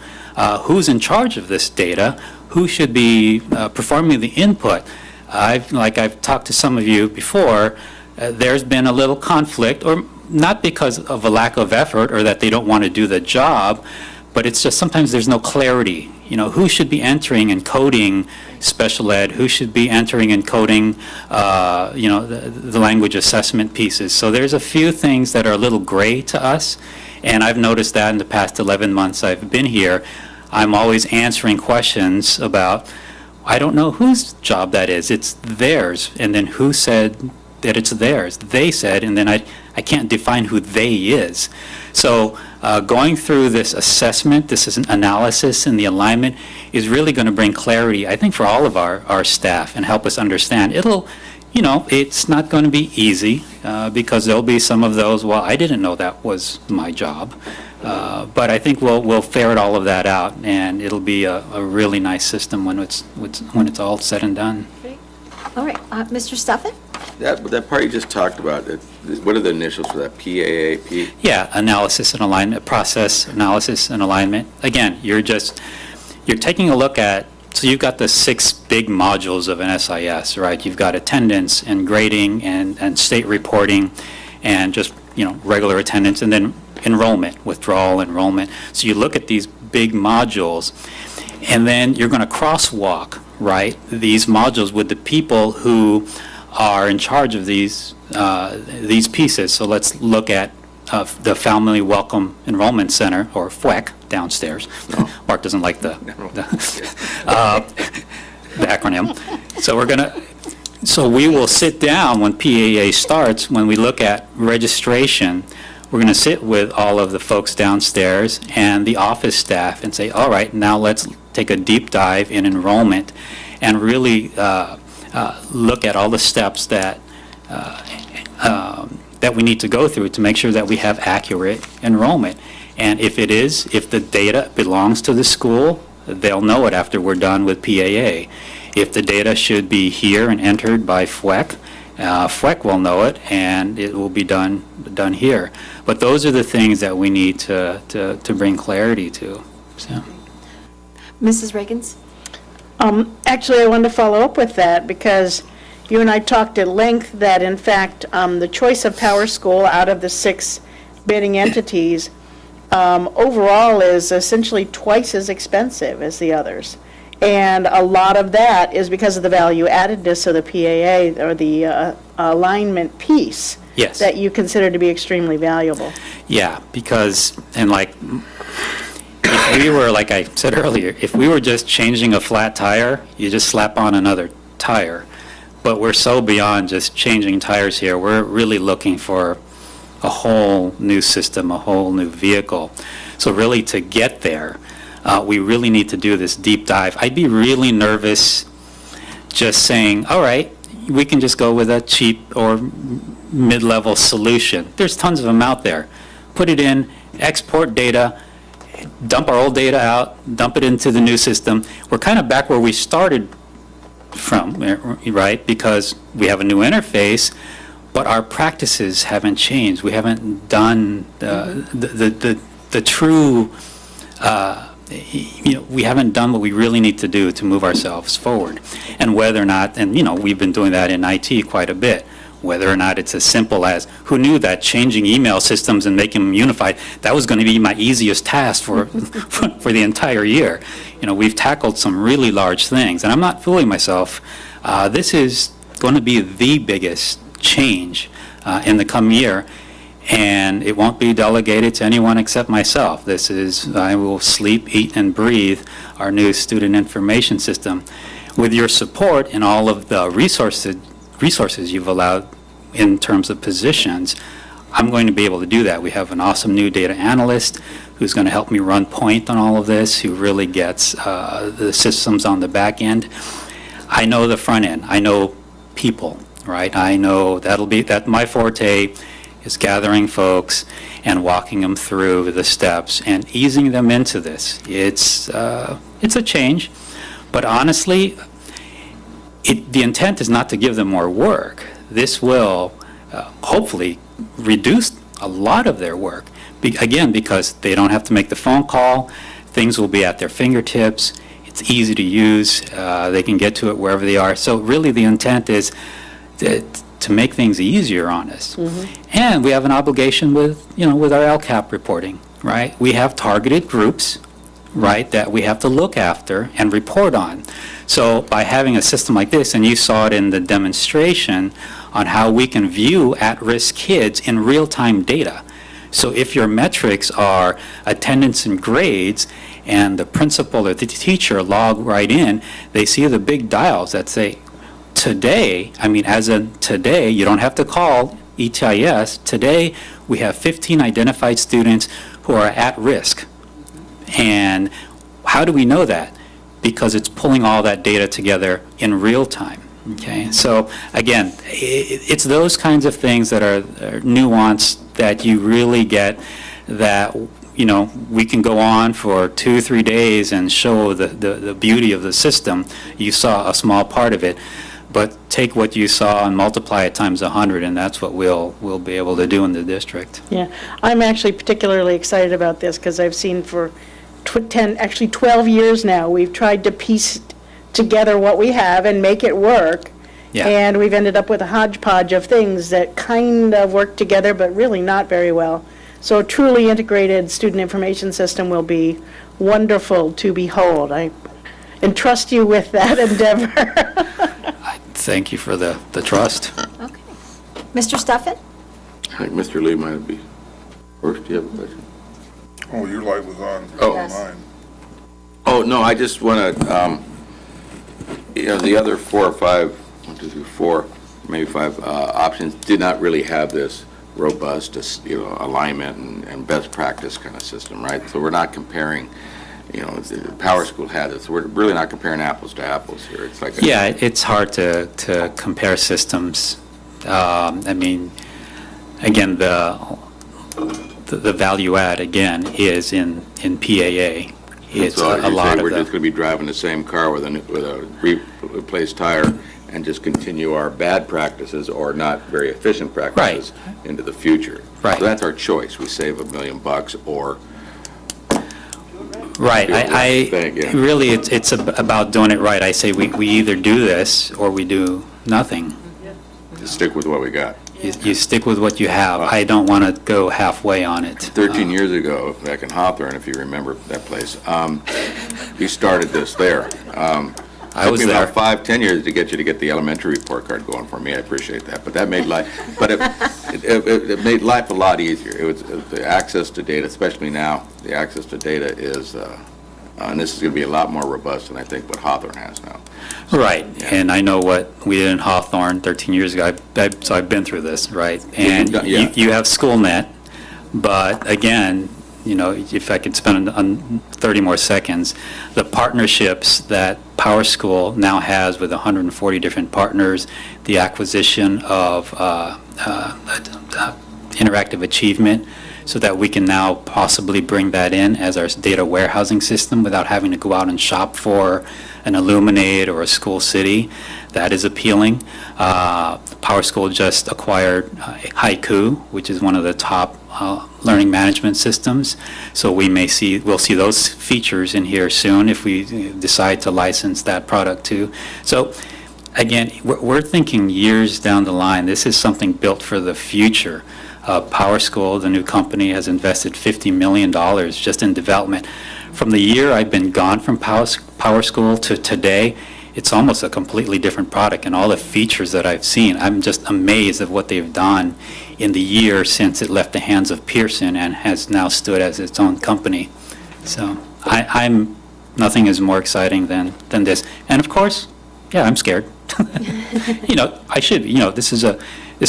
Who's in charge of this data? Who should be performing the input? I've talked to some of you before, there's been a little conflict, or not because of a lack of effort or that they don't want to do the job, but it's just sometimes there's no clarity. Who should be entering and coding special ed? Who should be entering and coding, the language assessment pieces? So there's a few things that are a little gray to us, and I've noticed that in the past 11 months I've been here. I'm always answering questions about, I don't know whose job that is. It's theirs. And then who said that it's theirs? They said, and then I can't define who they is. So going through this assessment, this is an analysis and the alignment is really going to bring clarity, I think, for all of our staff and help us understand. It's not going to be easy because there'll be some of those, well, I didn't know that was my job. But I think we'll ferret all of that out, and it'll be a really nice system when it's all said and done. All right, Mr. Stuffin? That part you just talked about, what are the initials for that, PAAP? Yeah, analysis and alignment, process analysis and alignment. Again, you're taking a look at, so you've got the 6 big modules of an SIS, right? You've got attendance and grading and state reporting and just, regular attendance, and then enrollment, withdrawal, enrollment. So you look at these big modules, And then you're going to crosswalk, right, these modules with the people who are in charge of these pieces. So let's look at the Family Welcome Enrollment Center, or FWEC, downstairs. Mark doesn't like the acronym. So we will sit down when PAA starts, when we look at registration, we're going to sit with all of the folks downstairs and the office staff and say, all right, now let's take a deep dive in enrollment and really look at all the steps that we need to go through to make sure that we have accurate enrollment. And if the data belongs to the school, they'll know it after we're done with PAA. If the data should be here and entered by FWEC, FWEC will know it, and it will be done here. But those are the things that we need to bring clarity to. So. Mrs. Reagans? Actually, I wanted to follow up with that because you and I talked at length that, in fact, the choice of Power School out of the 6 bidding entities overall is essentially twice as expensive as the others. And a lot of that is because of the value addedness of the PAA, or the alignment piece. Yes. That you consider to be extremely valuable. Yeah, because, and like, if we were, like I said earlier, if we were just changing a flat tire, you just slap on another tire. But we're so beyond just changing tires here. We're really looking for a whole new system, a whole new vehicle. So really, to get there, we really need to do this deep dive. I'd be really nervous just saying, all right, we can just go with a cheap or mid-level solution. There's tons of them out there. Put it in, export data, dump our old data out, dump it into the new system. We're kind of back where we started from, right? Because we have a new interface, but our practices haven't changed. We haven't done the true, we haven't done what we really need to do to move ourselves forward. And whether or not, and we've been doing that in IT quite a bit, whether or not it's as simple as, who knew that changing email systems and making them unified, that was going to be my easiest task for the entire year. We've tackled some really large things, and I'm not fooling myself. This is going to be the biggest change in the coming year, and it won't be delegated to anyone except myself. I will sleep, eat, and breathe our new student information system. With your support and all of the resources you've allowed in terms of positions, I'm going to be able to do that. We have an awesome new data analyst who's going to help me run point on all of this, who really gets the systems on the back end. I know the front end. I know people, right? I know that my forte is gathering folks and walking them through the steps and easing them into this. It's a change, but honestly, the intent is not to give them more work. This will hopefully reduce a lot of their work. Again, because they don't have to make the phone call, things will be at their fingertips, it's easy to use, they can get to it wherever they are. So really the intent is to make things easier on us. Mm-hmm. And we have an obligation with our LCAP reporting, right? We have targeted groups, right, that we have to look after and report on. So by having a system like this, and you saw it in the demonstration on how we can view at-risk kids in real-time data. So if your metrics are attendance and grades, and the principal or the teacher log right in, they see the big dials that say, today, today, you don't have to call ETIS, today we have 15 identified students who are at risk. And how do we know that? Because it's pulling all that data together in real time. Okay, so again, it's those kinds of things that are nuanced that you really get, that we can go on for 2-3 days and show the beauty of the system. You saw a small part of it, but take what you saw and multiply it times 100, and that's what we'll be able to do in the district. Yeah, I'm actually particularly excited about this because I've seen for 12 years now, we've tried to piece together what we have and make it work. Yeah. And we've ended up with a hodgepodge of things that kind of work together, but really not very well. So a truly integrated student information system will be wonderful to behold. I entrust you with that endeavor. Thank you for the trust. Okay. Mr. Stuffin? I think Mr. Lee might be first. Do you have a question? Oh, your light was on. Oh. Mine. Oh, no, I just want to, the other 4 or 5, 1, 2, 3, 4, maybe 5 options did not really have this robust, alignment and best practice kind of system, right? So we're not comparing, the Power School had this. We're really not comparing apples to apples here. It's like Yeah, it's hard to compare systems. I mean, again, the value add, again, is in PAA. It's so a lot of we're just going to be driving the same car with a replaced tire and just continue our bad practices or not very efficient practices into the future. Right. So that's our choice. We save $1 million or. Right. Yeah. Really, it's about doing it right. I say we either do this or we do nothing. Just stick with what we got. You stick with what you have. I don't want to go halfway on it. 13 years ago, back in Hawthorne, if you remember that place, you started this there. I was Took me there. about 5, 10 years to get you to get the elementary report card going for me. I appreciate that, but that made life. But it made life a lot easier. It was the access to data, especially now. The access to data is, and this is going to be a lot more robust than I think what Hawthorne has now. Right, and I know what we did in Hawthorne 13 years ago, so I've been through this, right? And you have SchoolNet, but again, if I could spend 30 more seconds, the partnerships that Power School now has with 140 different partners, the acquisition of interactive achievement, so that we can now possibly bring that in as our data warehousing system without having to go out and shop for an Illuminate or a School City. That is appealing. Power School just acquired Haiku, which is one of the top learning management systems. So we'll see those features in here soon if we decide to license that product too. So again, we're thinking years down the line. This is something built for the future. Power School, the new company, has invested $50 million just in development. From the year I've been gone from Power School to today, it's almost a completely different product, and all the features that I've seen, I'm just amazed at what they've done in the year since it left the hands of Pearson and has now stood as its own company. So nothing is more exciting than this. And of course, yeah, I'm scared. I should, this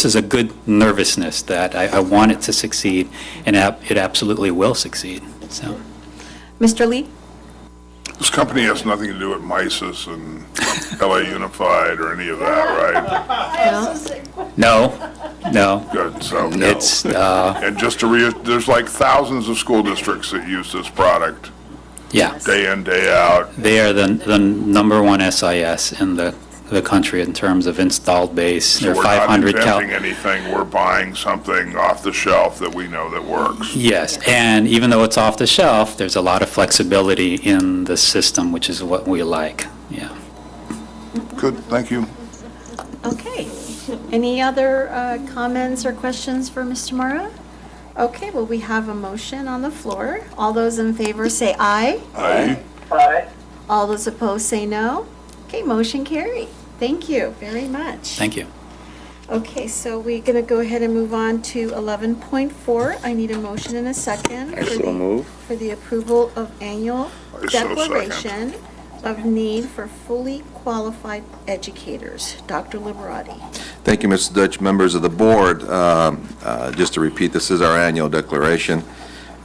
is a good nervousness that I want it to succeed, and it absolutely will succeed, so. Mr. Lee? This company has nothing to do with MISIS and LA Unified or any of that, right? No. Good, so. It's, And just there's like thousands of school districts that use this product. Yeah. Day in, day out. They are the number one SIS in the country in terms of installed base. So They're we're not 500 inventing anything, we're buying something off the shelf that we know that works. Yes, and even though it's off the shelf, there's a lot of flexibility in the system, which is what we like, yeah. Good, thank you. Okay. Any other comments or questions for Mr. Mora? Okay, well, we have a motion on the floor. All those in favor say aye. Aye. Aye. All those opposed say no. Okay, motion carried. Thank you very much. Thank you. Okay, so we're going to go ahead and move on to 11.4. I need a motion and a second I so move. for the approval of annual I so second. declaration of need for fully qualified educators. Dr. Liberati. Thank you, Mr. Dutch, members of the board. Just to repeat, this is our annual declaration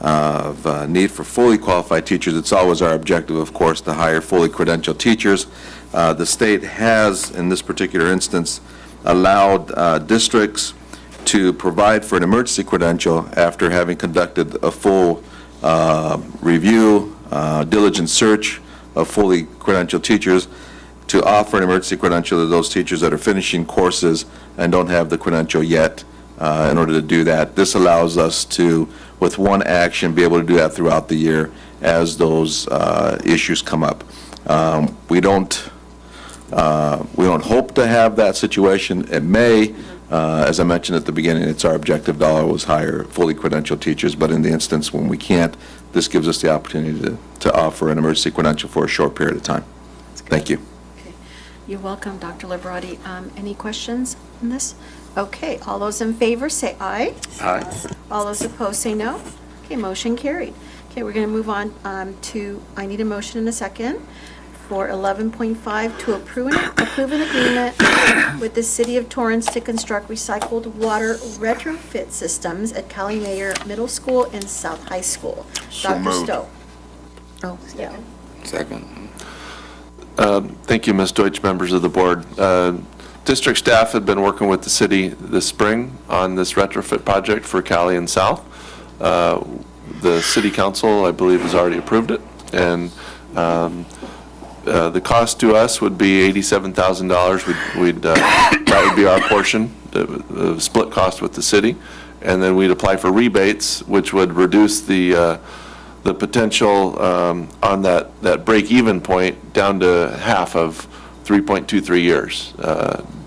of need for fully qualified teachers. It's always our objective, of course, to hire fully credentialed teachers. The state has, in this particular instance, allowed districts to provide for an emergency credential after having conducted a full review, diligent search of fully credentialed teachers, to offer an emergency credential to those teachers that are finishing courses and don't have the credential yet. In order to do that, this allows us to, with one action, be able to do that throughout the year as those issues come up. We don't hope to have that situation. It may, as I mentioned at the beginning, it's our objective to always hire fully credentialed teachers, but in the instance when we can't, this gives us the opportunity to offer an emergency credential for a short period of time. Thank you. You're welcome, Dr. Liberati. Any questions on this? Okay, all those in favor say aye. Aye. All those opposed say no. Okay, motion carried. Okay, we're going to move on to, I need a motion in a second, for 11.5 to approve an agreement with the City of Torrance to construct recycled water retrofit systems at Cali Mayer Middle School and South High School. So Dr. moved. Stowe. Oh, yeah. Second. Thank you, Ms. Deutsch, members of the board. District staff had been working with the city this spring on this retrofit project for Cali and South. The city council, I believe, has already approved it, and the cost to us would be $87,000. That would be our portion, the split cost with the city, and then we'd apply for rebates, which would reduce the potential on that break-even point down to half of 3.23 years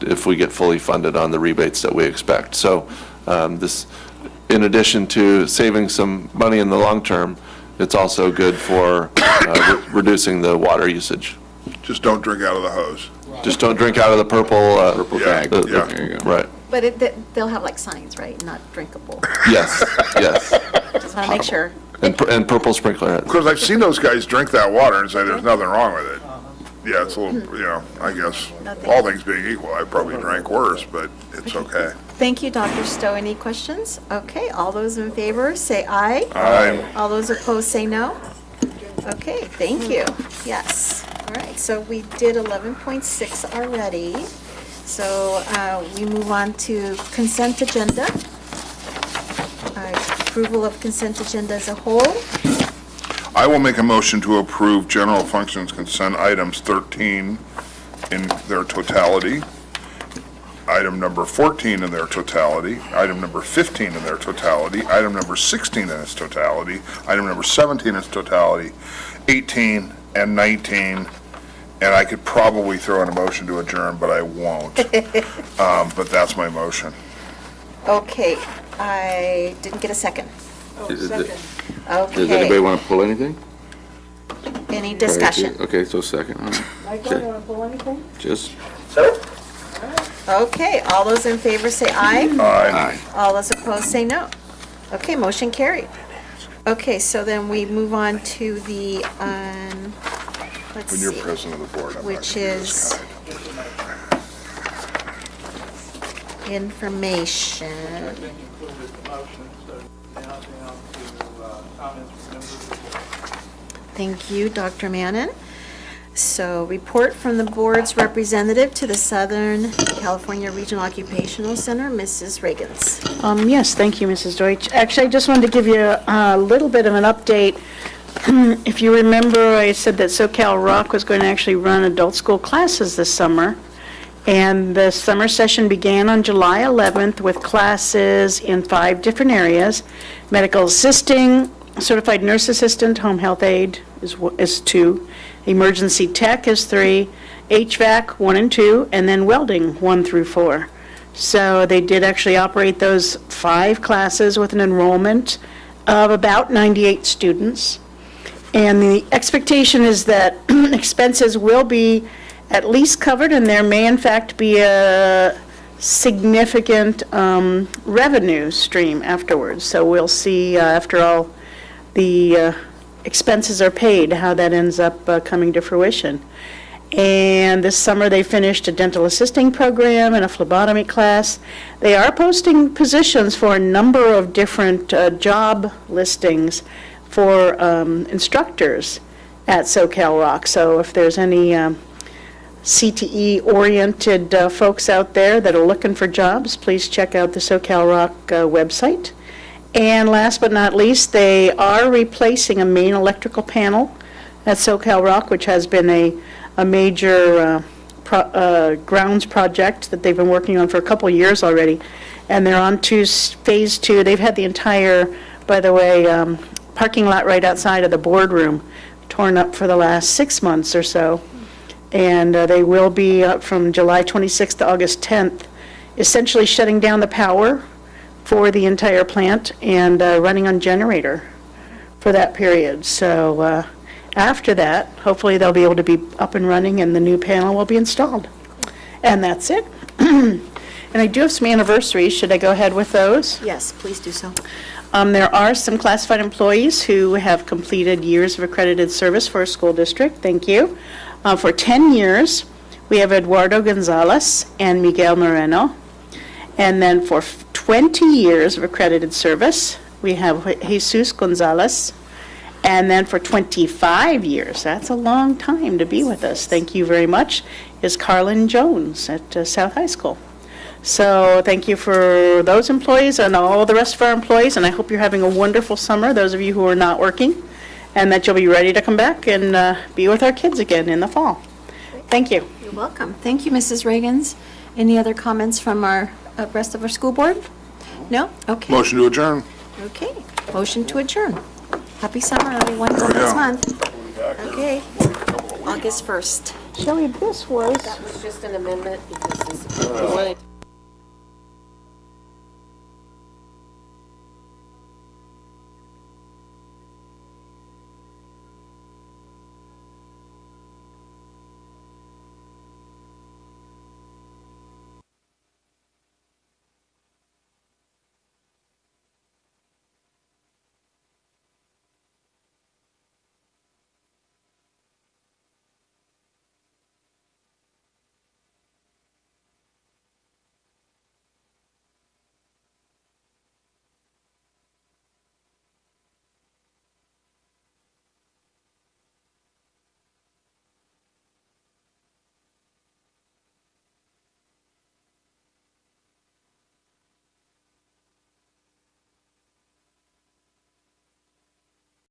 if we get fully funded on the rebates that we expect. So this, in addition to saving some money in the long term, it's also good for reducing the water usage. Just don't drink out of the hose. Just don't drink out of the purple Yeah, bag. yeah. There you go. Right. But they'll have like signs, right? Not drinkable. Yes, yes. Just want to make sure. And purple sprinkler heads. Of course, I've seen those guys drink that water and say there's nothing wrong with it. Yeah, it's a little, I guess, all things being equal, I probably drank worse, but it's okay. Thank you, Dr. Stowe. Any questions? Okay, all those in favor, say aye. Aye. All those opposed, say no. Okay, thank you. Yes. All right, so we did 11.6 already. So we move on to consent agenda. Approval of consent agenda as a whole. I will make a motion to approve general functions consent items 13 in their totality, item number 14 in their totality, item number 15 in their totality, item number 16 in its totality, item number 17 in its totality, 18 and 19, and I could probably throw in a motion to adjourn, but I won't. But that's my motion. Okay, I didn't get a second. Does Okay. anybody want to pull anything? Any discussion? Okay, so second. All right. Michael, you want to pull anything? Just, Okay, all those in favor say aye. Aye. All those opposed say no. Okay, motion carried. Okay, so then we move on to the, let's When you're see, president of the board, I'm not which gonna be this is kind. information. Thank you, Dr. Mannon. So, report from the board's representative to the Southern California Regional Occupational Center, Mrs. Reagans. Yes, thank you, Mrs. Deutsch. Actually, I just wanted to give you a little bit of an update. If you remember, I said that SoCal Rock was going to actually run adult school classes this summer. And the summer session began on July 11th with classes in 5 different areas. Medical assisting, certified nurse assistant, home health aide is 2. Emergency tech is 3, HVAC 1 and 2, and then welding 1 through 4. So they did actually operate those 5 classes with an enrollment of about 98 students. And the expectation is that expenses will be at least covered, and there may in fact be a significant revenue stream afterwards. So we'll see after all the expenses are paid, how that ends up coming to fruition. And this summer, they finished a dental assisting program and a phlebotomy class. They are posting positions for a number of different job listings for instructors at SoCal Rock. So if there's any CTE-oriented folks out there that are looking for jobs, please check out the SoCal Rock website. And last but not least, they are replacing a main electrical panel at SoCal Rock, which has been a major grounds project that they've been working on for a couple of years already. And they're on to phase 2. They've had the entire, by the way, parking lot right outside of the boardroom torn up for the last 6 months or so. And they will be, from July 26th to August 10th, essentially shutting down the power for the entire plant and running on generator for that period. So after that, hopefully they'll be able to be up and running and the new panel will be installed. And that's it. And I do have some anniversaries. Should I go ahead with those? Yes, please do so. There are some classified employees who have completed years of accredited service for a school district. Thank you. For 10 years, we have Eduardo Gonzalez and Miguel Moreno. And then for 20 years of accredited service, we have Jesus Gonzalez. And then for 25 years, that's a long time to be with us, thank you very much, is Carlin Jones at South High School. So thank you for those employees and all the rest of our employees, and I hope you're having a wonderful summer, those of you who are not working, and that you'll be ready to come back and be with our kids again in the fall. Thank you. You're welcome. Thank you, Mrs. Reagans. Any other comments from our rest of our school board? No? Okay. Motion to adjourn. Okay. Motion to adjourn. Happy summer, everyone, till next month. Okay. August 1st. Shelley, this was... That was just an amendment because we wanted